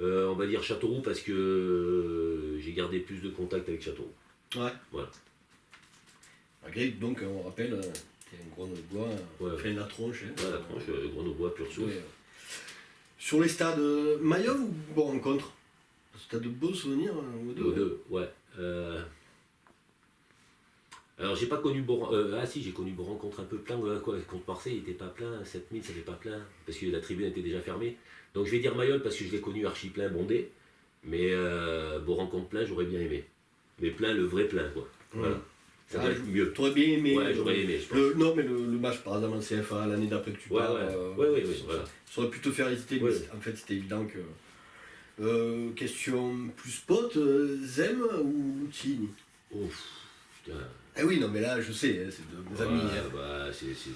On va dire Châteauroux parce que j'ai gardé plus de contact avec Châteauroux. Ouais. Voilà. Malgré, donc on rappelle, t'es un Grenoblois, fait la tronche. Hein, Ouais, la tronche, Grenoblois, pur souffle. Ouais. Sur les stades, Mayol ou Bourg-Rencontre? T'as de beaux souvenirs aux deux? Aux deux, ouais. Alors j'ai pas connu j'ai connu Bourg-Rencontre un peu plein, contre Marseille il était pas plein, 7000 ça fait pas plein, parce que la tribune était déjà fermée. Donc je vais dire Mayol parce que je l'ai connu archi plein, bondé, mais Bourg-Rencontre plein j'aurais bien aimé. Mais plein, le vrai plein quoi. Voilà. Ça va être mieux. T'aurais bien aimé. Ouais, j'aurais aimé, je pense. Non mais le match par exemple en CFA, l'année d'après que tu pars, ouais, voilà. ça aurait pu te faire hésiter, mais en fait c'était évident que... question plus pote, Zem ou Chini? Ouf, putain. Ah oui, non mais là je sais, hein, c'est de mes amis. Hein. Bah, c'est mes petits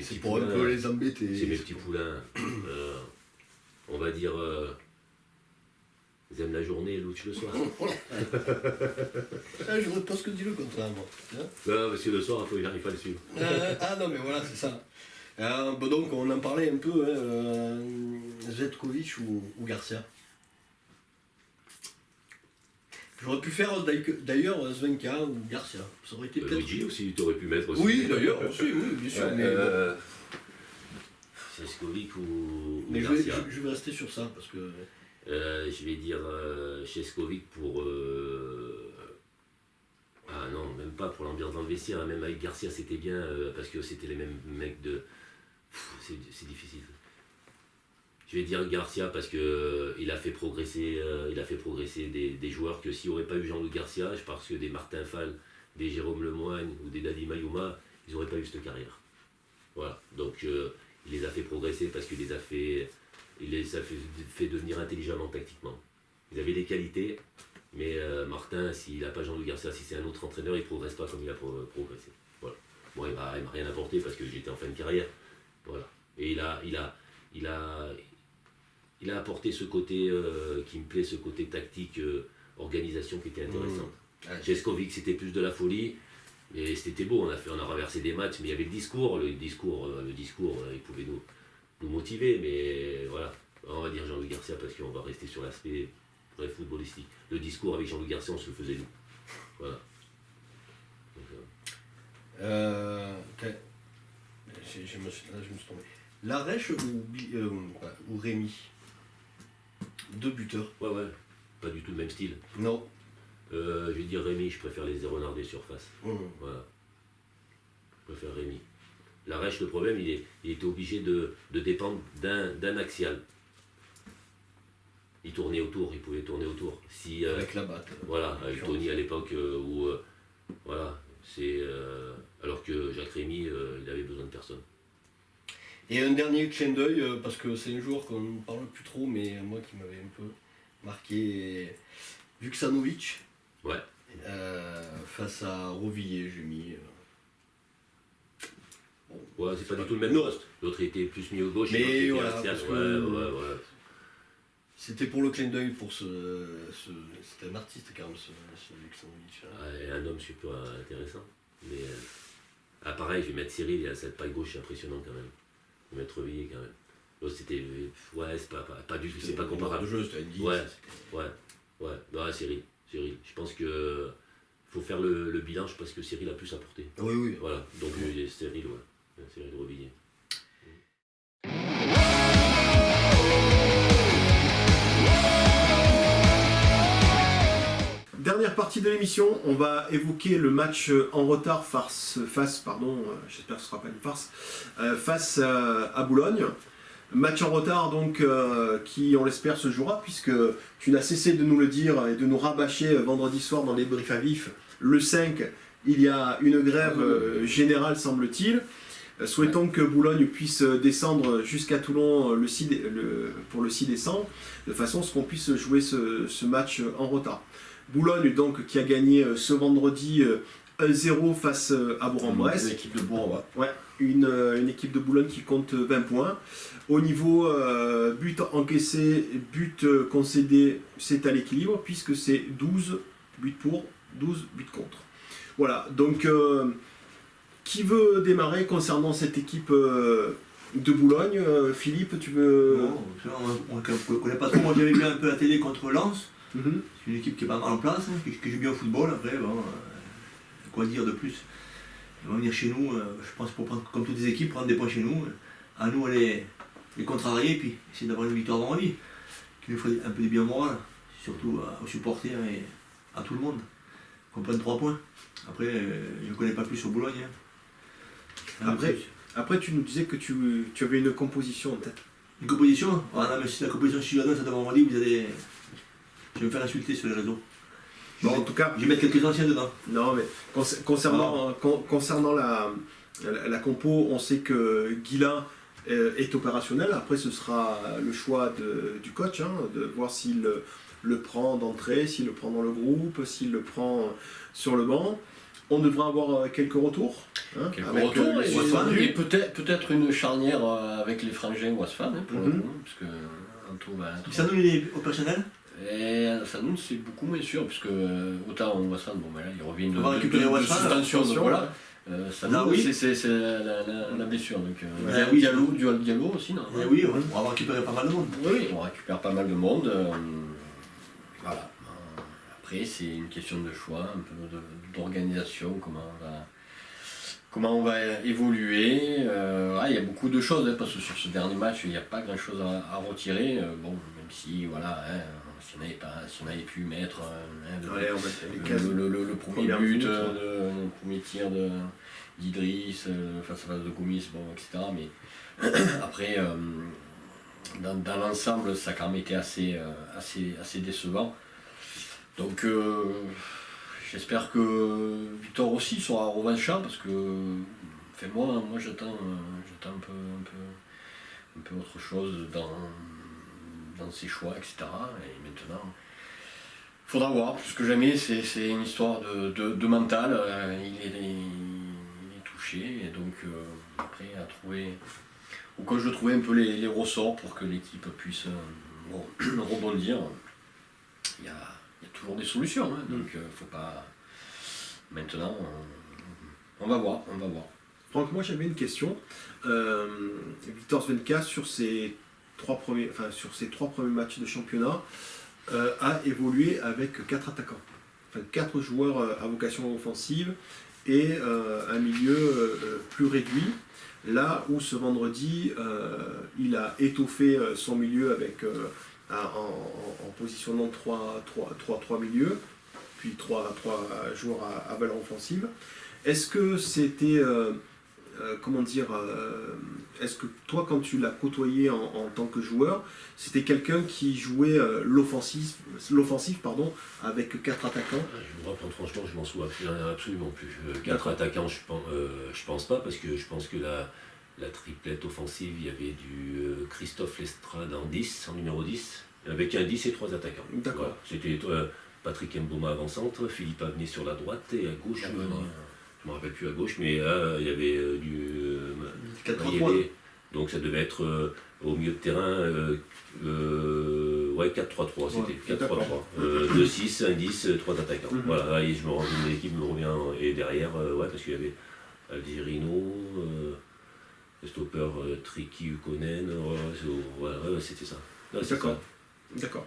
C'est pour poulains. un peu les embêter. C'est mes petits poulains. On va dire... ils aiment la journée et l'autre le soir. Je voudrais pas ce que dit le contraire, moi. Hein? Non, parce que le soir, il n'arrive pas à le suivre. Ah non mais voilà, c'est ça. Bon, donc on en parlait un peu, hein, Zetkovic ou Garcia. J'aurais pu faire d'ailleurs Zvenka ou Garcia. Ça aurait été peut-être... Luigi aussi, tu aurais pu mettre aussi. Oui, d'ailleurs, aussi, oui, bien sûr. Šeskovic ou mais Garcia. je vais rester sur ça, parce que... Je vais dire Šeskovic pour... Ah non, même pas pour l'ambiance dans le vestiaire, hein, même avec Garcia c'était bien, parce que c'était les mêmes mecs de... C'est difficile. Je vais dire Garcia parce que il a fait progresser, des joueurs que s'il n'y aurait pas eu Jean-Louis Garcia, je pense que des Martin Fall, des Jérôme Lemoine ou des Dadi Mayouma, ils n'auraient pas eu cette carrière. Voilà, donc il les a fait progresser parce qu'il les a fait devenir intelligemment tactiquement. Ils avaient des qualités, mais Martin, s'il n'a pas Jean-Louis Garcia, si c'est un autre entraîneur, il ne progresse pas comme il a progressé. Voilà. Bon, il m'a rien apporté parce que j'étais en fin de carrière. Voilà. Et il a apporté ce côté qui me plaît, ce côté tactique, organisation qui était intéressant. Šeskovic, c'était plus de la folie, mais c'était beau, on a renversé des matchs, mais il y avait le discours, il pouvait nous motiver, mais voilà, on va dire Jean-Louis Garcia parce qu'on va rester sur l'aspect vrai footballistique. Le discours avec Jean-Louis Garcia, on se le faisait nous. Voilà. Ok. Je me suis tombé. Larèche ou Rémi? Deux buteurs. Ouais, pas du tout le même style. Non. Je vais dire Rémi, je préfère les renards des surfaces. Voilà. Je préfère Rémi. Larèche, le problème, il était obligé de dépendre d'un axial. Il tournait autour, il pouvait tourner autour. Avec la batte. Voilà, avec Tony à l'époque voilà, alors que Jacques Rémy, il avait besoin de personne. Et un dernier clin d'œil, parce que c'est un joueur qu'on ne parle plus trop, mais moi qui m'avait un peu marqué, Vuksanovic. Ouais. Face à Rovillé, j'ai mis. Ouais, c'est pas du tout le même poste. L'autre était plus mis au gauche. Mais voilà, axial. parce que c'était pour le clin d'œil pour c'était un artiste quand même, ce Vuksanovic. Et un homme super intéressant. Mais pareil, je vais mettre Cyril, il a cette paille gauche impressionnante quand même. Je vais mettre Rovillé quand même. L'autre c'était. Ouais, c'est pas du tout, c'est pas comparable. De jeu, c'était 10. Ouais. Non, Cyril. Je pense que faut faire le bilan, je pense que Cyril a plus apporté. Oui. Voilà, donc Cyril, ouais. Cyril Rovillé. Dernière partie de l'émission, on va évoquer le match en retard j'espère que ce ne sera pas une farce, face à Boulogne. Match en retard donc qui, on l'espère, se jouera puisque tu n'as cessé de nous le dire et de nous rabâcher vendredi soir dans les briefs à vif. Le 5 il y a une grève générale, semble-t-il. Souhaitons que Boulogne puisse descendre jusqu'à Toulon pour le 6 décembre, de façon à ce qu'on puisse jouer ce match en retard. Boulogne, donc, qui a gagné ce vendredi 1-0 face à Bourg-en-Bresse. Une équipe de Bourg, ouais. Ouais, une équipe de Boulogne qui compte 20 points. Au niveau but encaissé, but concédé, c'est à l'équilibre, puisque c'est 12 buts pour, 12 buts contre. Voilà, donc qui veut démarrer concernant cette équipe de Boulogne? Philippe, tu veux... Non, on ne connaît pas trop. Moi j'avais vu un peu la télé contre Lens. C'est une équipe qui est pas mal en place, qui joue bien au football. Après, bon, quoi dire de plus? Ils vont venir chez nous, je pense, pour prendre, comme toutes les équipes, prendre des points chez nous. À nous, les contrarier et puis essayer d'avoir une victoire dans la vie, qui nous ferait un peu du bien moral, surtout aux supporters et à tout le monde, qu'on prenne 3 points. Après, je ne connais pas plus sur Boulogne. Après, tu nous disais que tu avais une composition en tête. Une composition? Ah non, mais si la composition, si je la donne, ça devant vendredi, vous allez... Je vais me faire insulter sur les réseaux. Bon, en tout cas... Je vais mettre quelques anciens dedans. Non, mais concernant la compo, on sait que Guillain est opérationnel. Après, ce sera le choix du coach, de voir s'il le prend d'entrée, s'il le prend dans le groupe, s'il le prend sur le banc. On devrait avoir quelques retours. Quelques retours et peut-être une charnière avec les frangins Wasfan, pour le coup, parce que Anto va... Ça nous, il est opérationnel? Et Sanoun, c'est beaucoup moins sûr, puisque autant Wasfan, bon, ben là, il revient de suspension, donc voilà. Sanoun, oui. c'est la blessure. Donc, oui. Diallo aussi, non? Oui, on va récupérer pas mal de monde. Oui, on récupère pas mal de monde. Voilà. Après, c'est une question de choix, un peu d'organisation, comment on va évoluer. Il y a beaucoup de choses, parce que sur ce dernier match, il n'y a pas grand-chose à retirer. Bon, même si, voilà, si on avait pu mettre le premier but, le premier tir d'Idriss face à face de Gomis, bon, etc. Mais après, dans l'ensemble, ça a quand même été assez décevant. Donc j'espère que Victor aussi sera revanchard, parce que moi j'attends un peu autre chose dans ses choix, etc. Et maintenant, il faudra voir. Plus que jamais, c'est une histoire de mental. Il est touché, et donc après à trouver, au coach de trouver un peu les ressorts pour que l'équipe puisse rebondir. Il y a toujours des solutions, donc faut pas... Maintenant, on va voir. Franck, moi j'avais une question. Victor Svenka, sur ses 3 premiers matchs de championnat, a évolué avec 4 attaquants. Enfin, 4 joueurs à vocation offensive et un milieu plus réduit. Là où ce vendredi, il a étoffé son milieu avec... en positionnant 3 milieux, puis 3 joueurs à valeur offensive. Est-ce que c'était, est-ce que toi, quand tu l'as côtoyé en tant que joueur, c'était quelqu'un qui jouait l'offensif avec 4 attaquants? Je vous reprends franchement, je m'en souviens absolument plus. 4 attaquants, je pense pas, parce que je pense que la triplette offensive, il y avait du Christophe Lestrade en numéro 10, avec un 10 et 3 attaquants. D'accord. Voilà. C'était Patrick Mboma avant-centre, Philippe Avenay sur la droite, et à gauche, je ne me rappelle plus à gauche, mais il y avait du 4-3-3. Donc ça devait être au milieu de terrain, 4-3-3, c'était 4-3-3. 2-6, 1-10, 3 attaquants. Voilà, et je me rends compte, l'équipe me revient, et derrière, parce qu'il y avait Aldirino, stopper Triki Ukonen, c'était ça. D'accord.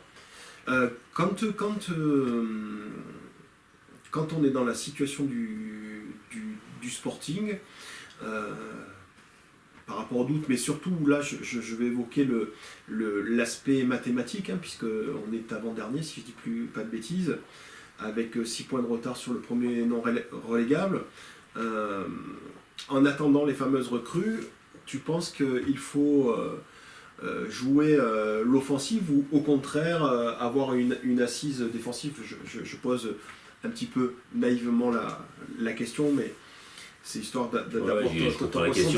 Quand on est dans la situation du Sporting, par rapport au doute, mais surtout là je vais évoquer l'aspect mathématique, puisqu'on est avant-dernier, si je dis pas de bêtises, avec 6 points de retard sur le premier non relégable. En attendant les fameuses recrues, tu penses qu'il faut jouer l'offensive, ou au contraire avoir une assise défensive? Je pose un petit peu naïvement la question, mais c'est histoire d'avoir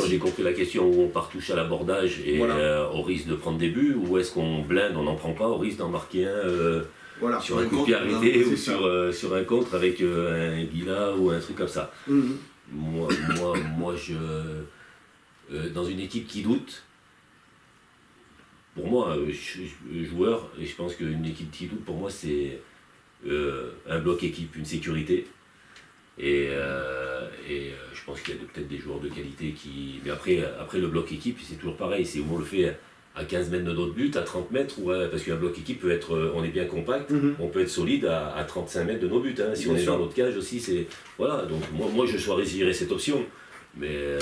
j'ai compris la question où on part touche à l'abordage et on risque de prendre des buts, ou est-ce qu'on blinde, on n'en prend pas, on risque d'en marquer un sur un coup de pied arrêté ou sur un contre avec un Guila ou un truc comme ça. Moi, dans une équipe qui doute, pour moi, joueur, et je pense qu'une équipe qui doute, pour moi, c'est un bloc équipe, une sécurité. Et je pense qu'il y a peut-être des joueurs de qualité qui... Mais après le bloc équipe, c'est toujours pareil, c'est où on le fait à 15 mètres de notre but, à 30 mètres, parce qu'un bloc équipe peut être... On est bien compact, on peut être solide à 35 mètres de nos buts. Hein. Si on est dans notre cage aussi, c'est... Voilà, donc moi je choisirais cette option. Mais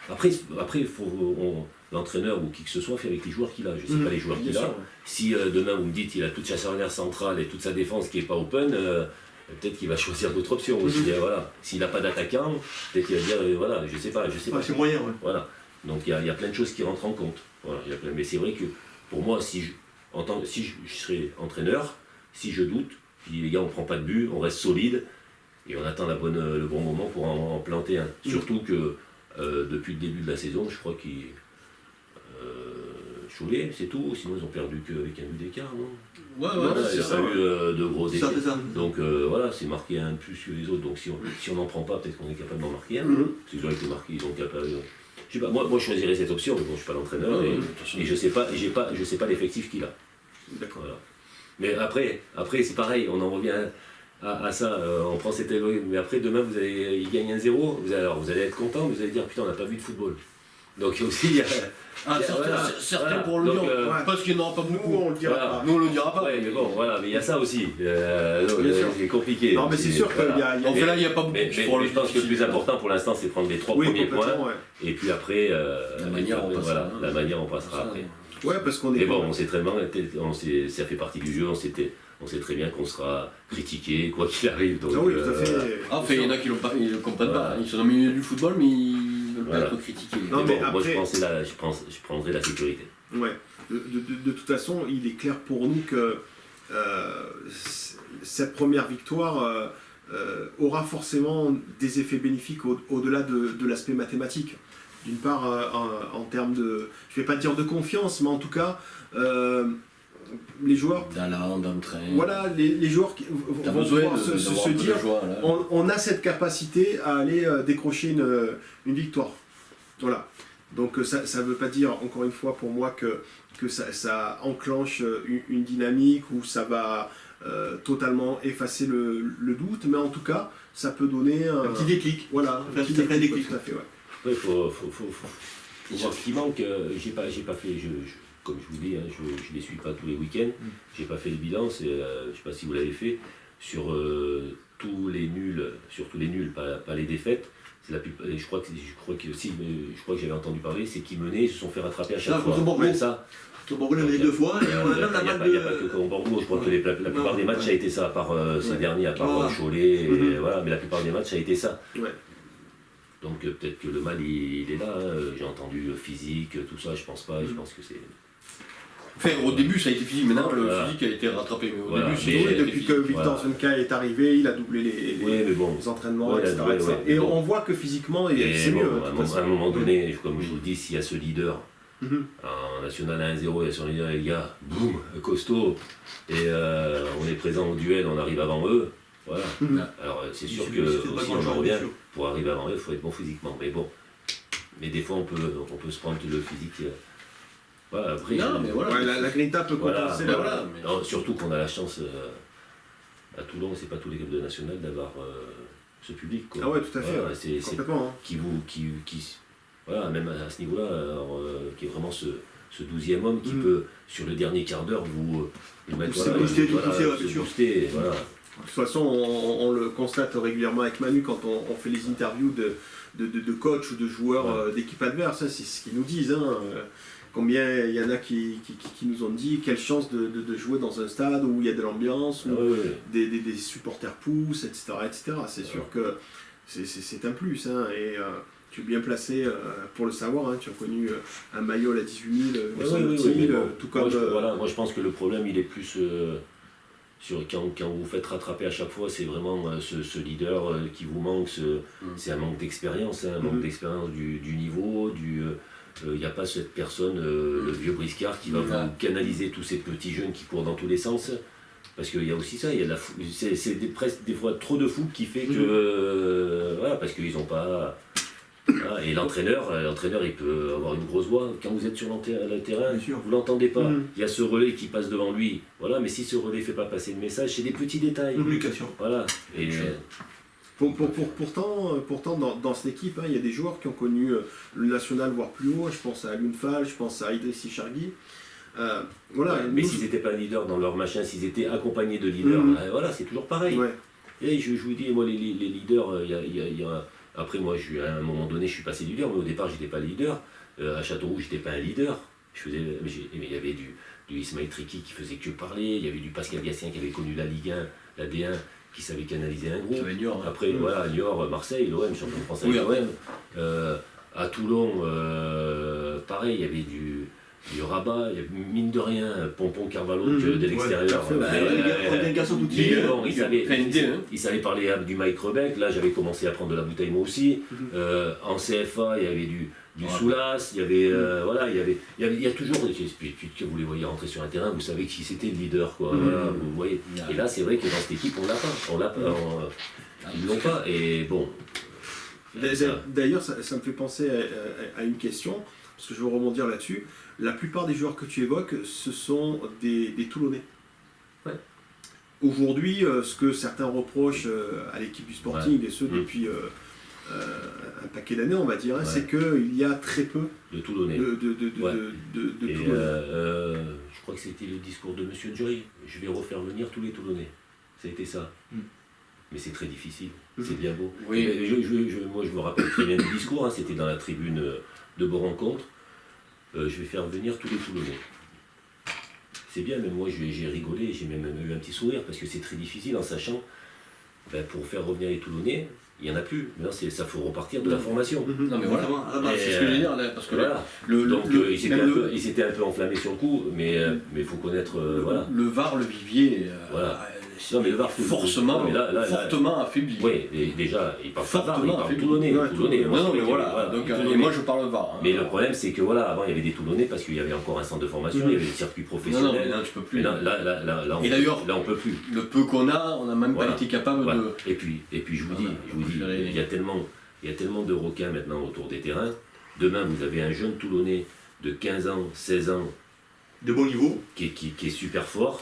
après il faut... l'entraîneur ou qui que ce soit fait avec les joueurs qu'il a. Je ne sais pas les joueurs qu'il a. Si demain vous me dites qu'il a toute sa charnière centrale et toute sa défense qui n'est pas open, peut-être qu'il va choisir d'autres options aussi. Voilà. S'il n'a pas d'attaquant, peut-être qu'il va dire voilà, je sais pas. C'est moyen, ouais. Voilà. Donc il y a plein de choses qui rentrent en compte. Voilà, mais c'est vrai que pour moi, si je serais entraîneur, si je doute, puis les gars on prend pas de but, on reste solide et on attend le bon moment pour en planter un. Surtout que depuis le début de la saison, je crois qu'il Cholet, c'est tout, sinon ils ont perdu qu'avec un but d'écart, non? Ouais, il n'y a pas eu de gros écarts. Ça. Donc voilà, c'est marqué un de plus que les autres, donc si on n'en prend pas, peut-être qu'on est capable d'en marquer un. S'ils ont été marqués, ils ont capable. Je sais pas, moi je choisirais cette option, mais bon, je ne suis pas l'entraîneur et je sais pas l'effectif qu'il a. D'accord. Voilà. Mais après c'est pareil, on en revient à ça, on prend cette éloge, mais après demain il gagne 1-0, vous allez être content, vous allez dire putain on n'a pas vu de football. Donc aussi certains pour le dire, parce qu'il n'y en aura pas beaucoup. Nous on le dira pas. Nous on le dira pas. Ouais, mais bon, voilà, mais il y a ça aussi. C'est compliqué. Non, mais c'est sûr qu'il y a. Là, il n'y a pas beaucoup. Mais je pense que le plus important pour l'instant, c'est prendre les 3 premiers points. Et puis après, la manière, on passera après. Ouais, parce qu'on est. Mais bon, on sait très bien, ça fait partie du jeu, on sait très bien qu'on sera critiqué, quoi qu'il arrive. Donc, oui, tout à fait. Enfin, il y en a qui ne le comprennent pas. Ils sont dans le milieu du football, mais ils ne veulent pas être critiqués. Non, mais après... moi, je prendrais la sécurité. Ouais. De toute façon, il est clair pour nous que cette première victoire aura forcément des effets bénéfiques au-delà de l'aspect mathématique. D'une part, en termes de, je ne vais pas dire de confiance, mais en tout cas, les joueurs... d'entrain. Voilà, les joueurs vont pouvoir se dire, on a cette capacité à aller décrocher une victoire. Voilà. Donc ça ne veut pas dire, encore une fois, pour moi, que ça enclenche une dynamique où ça va totalement effacer le doute, mais en tout cas, ça peut donner un petit déclic. Voilà, un petit déclic. Tout à fait, ouais. Il faut voir ce qui manque. J'ai pas fait, comme je vous dis, hein, je les suis pas tous les week-ends. J'ai pas fait le bilan. Je sais pas si vous l'avez fait sur tous les nuls, pas les défaites. C'est la plupart. Je crois que j'avais entendu parler, c'est qu'ils menaient, ils se sont fait rattraper à chaque fois. Même ça. Bordeaux l'a mené 2 fois. Il n'y a pas que Bordeaux. Je crois que la plupart des matchs ça a été ça, à part ces derniers, à part Cholet. Voilà, mais la plupart des matchs ça a été ça. Ouais. Donc peut-être que le mal il est là, j'ai entendu physique, tout ça, je pense pas, je pense que c'est... Enfin, au début ça a été physique, maintenant le physique a été rattrapé, mais au début c'est... Depuis que Victor Zunka est arrivé, il a doublé les entraînements, etc. Et on voit que physiquement c'est mieux. À un moment donné, comme je vous dis, s'il y a ce leader, en national à 1-0, il y a son leader, les gars, boum, costaud, et on est présent au duel, on arrive avant eux. Voilà. Alors c'est sûr que aussi on en revient, pour arriver avant eux, il faut être bon physiquement. Mais bon, des fois on peut se prendre le physique. Voilà, après, la Grinta peut compenser. Non, surtout qu'on a la chance à Toulon, c'est pas tous les clubs de national d'avoir ce public. Quoi. Ah ouais, tout à fait. Complètement. Voilà, même à ce niveau-là, qui est vraiment ce 12e homme qui peut, sur le dernier quart d'heure, vous mettre booster. Voilà. De toute façon, on le constate régulièrement avec Manu quand on fait les interviews de coachs ou de joueurs d'équipe adverse. C'est ce qu'ils nous disent. Combien il y en a qui nous ont dit quelle chance de jouer dans un stade où il y a de l'ambiance, où des supporters poussent, etc. C'est sûr que c'est un plus. Et tu es bien placé pour le savoir. Tu as connu un maillot à 18 000, tout comme... Moi je pense que le problème il est plus... quand vous faites rattraper à chaque fois, c'est vraiment ce leader qui vous manque, c'est un manque d'expérience, un manque d'expérience du niveau, il n'y a pas cette personne, le vieux briscard, qui va vous canaliser tous ces petits jeunes qui courent dans tous les sens. Parce qu'il y a aussi ça, il y a c'est presque des fois trop de fougue qui fait que... voilà, parce qu'ils n'ont pas... Voilà, et l'entraîneur, il peut avoir une grosse voix. Quand vous êtes sur le terrain, vous l'entendez pas. Il y a ce relais qui passe devant lui. Voilà, mais si ce relais ne fait pas passer le message, c'est des petits détails. Communication. Voilà. Et, pourtant dans cette équipe, il y a des joueurs qui ont connu le national, voire plus haut. Je pense à Lunfal, je pense à Idrissi Chargui. Voilà, mais s'ils n'étaient pas leaders dans leur machin, s'ils étaient accompagnés de leaders, voilà, c'est toujours pareil. Ouais. Et je vous dis, moi, les leaders, après, moi, à un moment donné, je suis passé leader, mais au départ, je n'étais pas leader. À Châteauroux, je n'étais pas un leader. Mais il y avait du Ismaël Triki qui faisait que parler, il y avait du Pascal Gassien qui avait connu la Ligue 1, la D1, qui savait canaliser un groupe. Après, voilà, Niort, Marseille, l'OM, champion de France avec l'OM. À Toulon, pareil, il y avait du Rabat, mine de rien, Pompon Carvalho de l'extérieur. Il savait parler du Mike Rebec, là j'avais commencé à prendre de la bouteille moi aussi. En CFA, il y avait du Soulas, il y avait, il y a toujours, puis que vous les voyez rentrer sur un terrain, vous savez qui c'était le leader, quoi. Voilà, vous voyez. Et là c'est vrai que dans cette équipe on l'a pas, ils l'ont pas, et bon. D'ailleurs, ça me fait penser à une question, parce que je veux rebondir là-dessus. La plupart des joueurs que tu évoques, ce sont des Toulonnais. Ouais. Aujourd'hui, ce que certains reprochent à l'équipe du Sporting, et ce depuis un paquet d'années, on va dire, c'est qu'il y a très peu de Toulonnais. De Toulonnais. Je crois que c'était le discours de M. Jury. Je vais refaire venir tous les Toulonnais. Ça a été ça. Mais c'est très difficile. C'est bien beau. Oui. Moi, je me rappelle très bien du discours. C'était dans la tribune de Beau Rencontre. Je vais faire venir tous les Toulonnais. C'est bien, même moi j'ai rigolé, j'ai même eu un petit sourire parce que c'est très difficile en sachant, pour faire revenir les Toulonnais, il n'y en a plus. Maintenant, ça faut repartir de la formation. Non mais voilà, c'est ce que je veux dire, là, parce que voilà. Il s'était un peu enflammé sur le coup, mais il faut connaître... voilà. Le VAR, le vivier... Non, mais le VAR, fortement affaibli. Oui, déjà, il parle pas VAR, il parle Toulonnais. Non, mais voilà, et moi je parle VAR. Mais le problème, c'est que voilà, avant il y avait des Toulonnais parce qu'il y avait encore un centre de formation, il y avait des circuits professionnels. Non, tu peux plus. Là, et d'ailleurs, on peut plus. Le peu qu'on a, on n'a même pas été capable de... Et puis je vous dis, il y a tellement de requins maintenant autour des terrains. Demain, vous avez un jeune Toulonnais de 15 ans, 16 ans, de bon niveau, qui est super fort.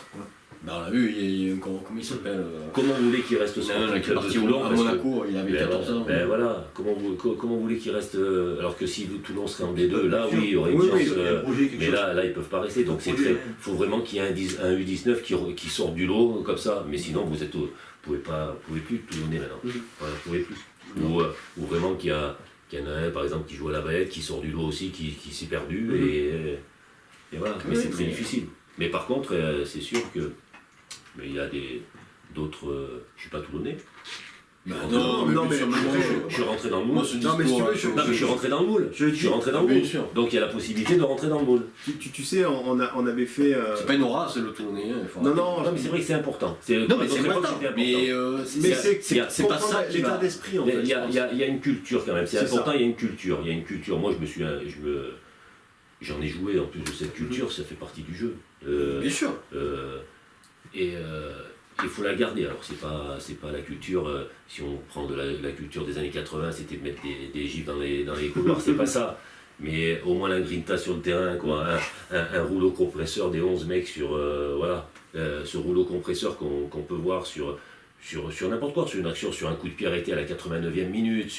On l'a vu, comment il s'appelle Comment vous voulez qu'il reste à Monaco, il avait 14 ans. Voilà, comment vous voulez qu'il reste alors que si Toulon serait en D2, là oui, il y aurait une chance. Mais là, ils peuvent pas rester. Donc il faut vraiment qu'il y ait un U19 qui sorte du lot comme ça. Mais sinon, vous pouvez plus Toulonnais maintenant. Voilà, vous pouvez plus. Ou vraiment qu'il y en a un, par exemple, qui joue à la baguette, qui sort du lot aussi, qui s'est perdu. Et voilà, mais c'est très difficile. Mais par contre, c'est sûr que il y a d'autres... je suis pas Toulonnais. Mais je suis rentré dans le moule. Je suis rentré dans le moule. Donc il y a la possibilité de rentrer dans le moule. Tu sais, on avait fait... C'est pas une aura, c'est le Toulonnais. Non, mais c'est vrai que c'est important. Non, mais c'est important. Mais c'est pas ça l'état d'esprit, en fait. Il y a une culture quand même. C'est important, il y a une culture. Moi, j'en ai joué en plus de cette culture, ça fait partie du jeu. Bien sûr. Et il faut la garder. Alors c'est pas la culture, si on prend de la culture des années 80, c'était de mettre des gifs dans les couloirs, c'est pas ça. Mais au moins la grinta sur le terrain, quoi. Un rouleau compresseur des 11 mecs sur... ce rouleau compresseur qu'on peut voir sur n'importe quoi, sur une action, sur un coup de pied arrêté à la 89e minute,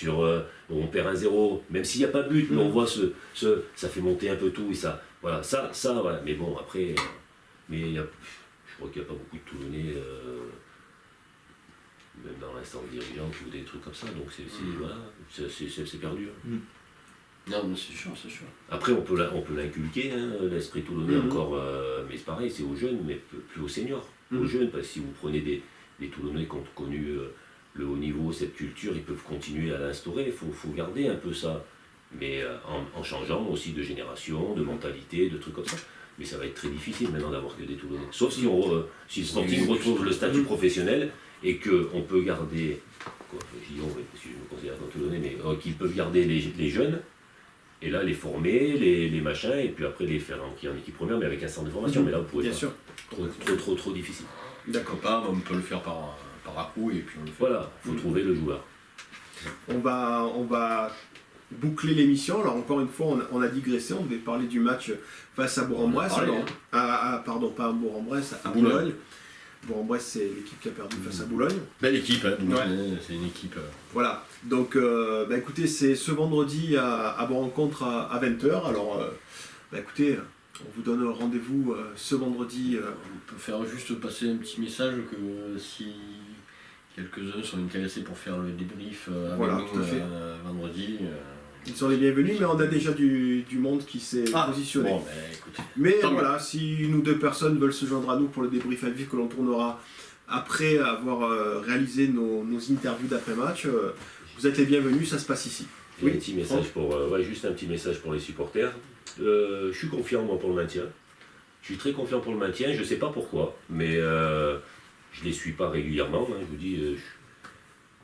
on perd 1-0, même s'il n'y a pas de but, mais on voit ça fait monter un peu tout, et ça, voilà, voilà. Mais bon, après, je crois qu'il n'y a pas beaucoup de Toulonnais, même dans l'instance dirigeante ou des trucs comme ça, donc c'est perdu. Non, mais c'est sûr. Après, on peut l'inculquer, l'esprit toulonnais encore, mais c'est pareil, c'est aux jeunes, mais plus aux seniors, aux jeunes, parce que si vous prenez des Toulonnais qui ont connu le haut niveau, cette culture, ils peuvent continuer à l'instaurer, il faut garder un peu ça, mais en changeant aussi de génération, de mentalité, de trucs comme ça. Mais ça va être très difficile maintenant d'avoir que des Toulonnais. Sauf si, si le Sporting retrouve le statut professionnel et qu'on peut garder, je dis on, parce que je me considère comme Toulonnais, mais qu'ils peuvent garder les jeunes, et là les former, les machins, et puis après les faire entrer en équipe première, mais avec un centre de formation. Mais là, vous pouvez Bien pas. sûr. Trop difficile. D'accord, pas, on peut le faire par à-coup et puis on le fait. Voilà, il faut trouver le joueur. On va boucler l'émission. Alors encore une fois, on a digressé, on devait parler du match face à Bourg-en-Bresse. Pardon, pas à Bourg-en-Bresse, à Boulogne. Bourg-en-Bresse, c'est l'équipe qui a perdu face à Boulogne. Belle équipe, hein, Ouais. C'est une équipe. Voilà, donc écoutez, c'est ce vendredi à Bourg-en-Contre à 20h. Alors écoutez, on vous donne rendez-vous ce vendredi. On peut faire juste passer un petit message que si quelques-uns sont intéressés pour faire le débrief avec Voilà, nous tout à fait. vendredi. Ils sont les bienvenus, mais on a déjà du monde qui s'est positionné. Bon, écoutez. Mais Tant voilà, si une ou deux personnes veulent se joindre à nous pour le débrief à vif que l'on tournera après avoir réalisé nos interviews d'après-match, vous êtes les bienvenus, ça se passe ici. Et un petit message juste un petit message pour les supporters. Je suis confiant moi pour le maintien. Je suis très confiant pour le maintien, je ne sais pas pourquoi, mais je ne les suis pas régulièrement. Hein, je vous dis,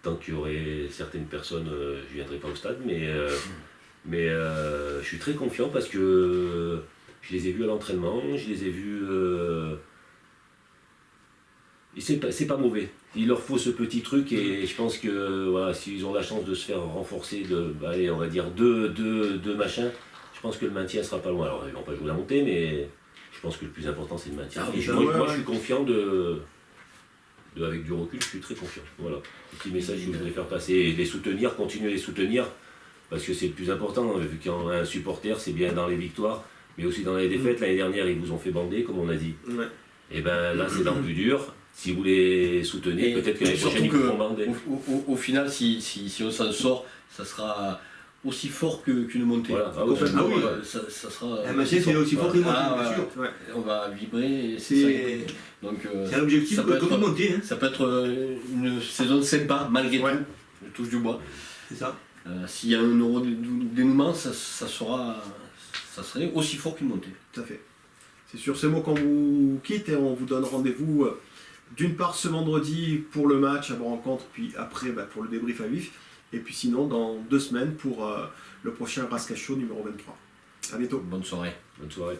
tant qu'il y aurait certaines personnes, je ne viendrai pas au stade, mais je suis très confiant parce que je les ai vus à l'entraînement, je les ai vus. Et c'est pas mauvais. Il leur faut ce petit truc et je pense que voilà, s'ils ont la chance de se faire renforcer allez, on va dire deux machins, je pense que le maintien sera pas loin. Alors ils vont pas jouer la montée, mais je pense que le plus important c'est le maintien. Et moi je suis confiant avec du recul, je suis très confiant. Voilà. Petit message que je voulais faire passer et les soutenir, continuer à les soutenir, parce que c'est le plus important, vu qu'un supporter c'est bien dans les victoires, mais aussi dans les défaites. L'année dernière ils vous ont fait bander, comme on a dit. Ouais. Et ben là c'est dans le plus dur. Si vous les soutenez, peut-être que l'année prochaine ils pourront bander. Au final, si on s'en sort, ça sera aussi fort qu'une montée. Voilà. Ça sera. Un maintien, c'est aussi fort qu'une montée, bien sûr. Ouais. On va vibrer. C'est un objectif comme une montée. Hein. Ça peut être une saison sympa, malgré tout. Je touche du bois. C'est ça. S'il y a un euro dénouement, ça serait aussi fort qu'une montée. Tout à fait. C'est sur ces mots qu'on vous quitte et on vous donne rendez-vous d'une part ce vendredi pour le match à Bourg-en-Contre, puis après pour le débrief à vif, et puis sinon dans 2 semaines pour le prochain Rascacho numéro 23. À bientôt. Bonne soirée. Bonne soirée.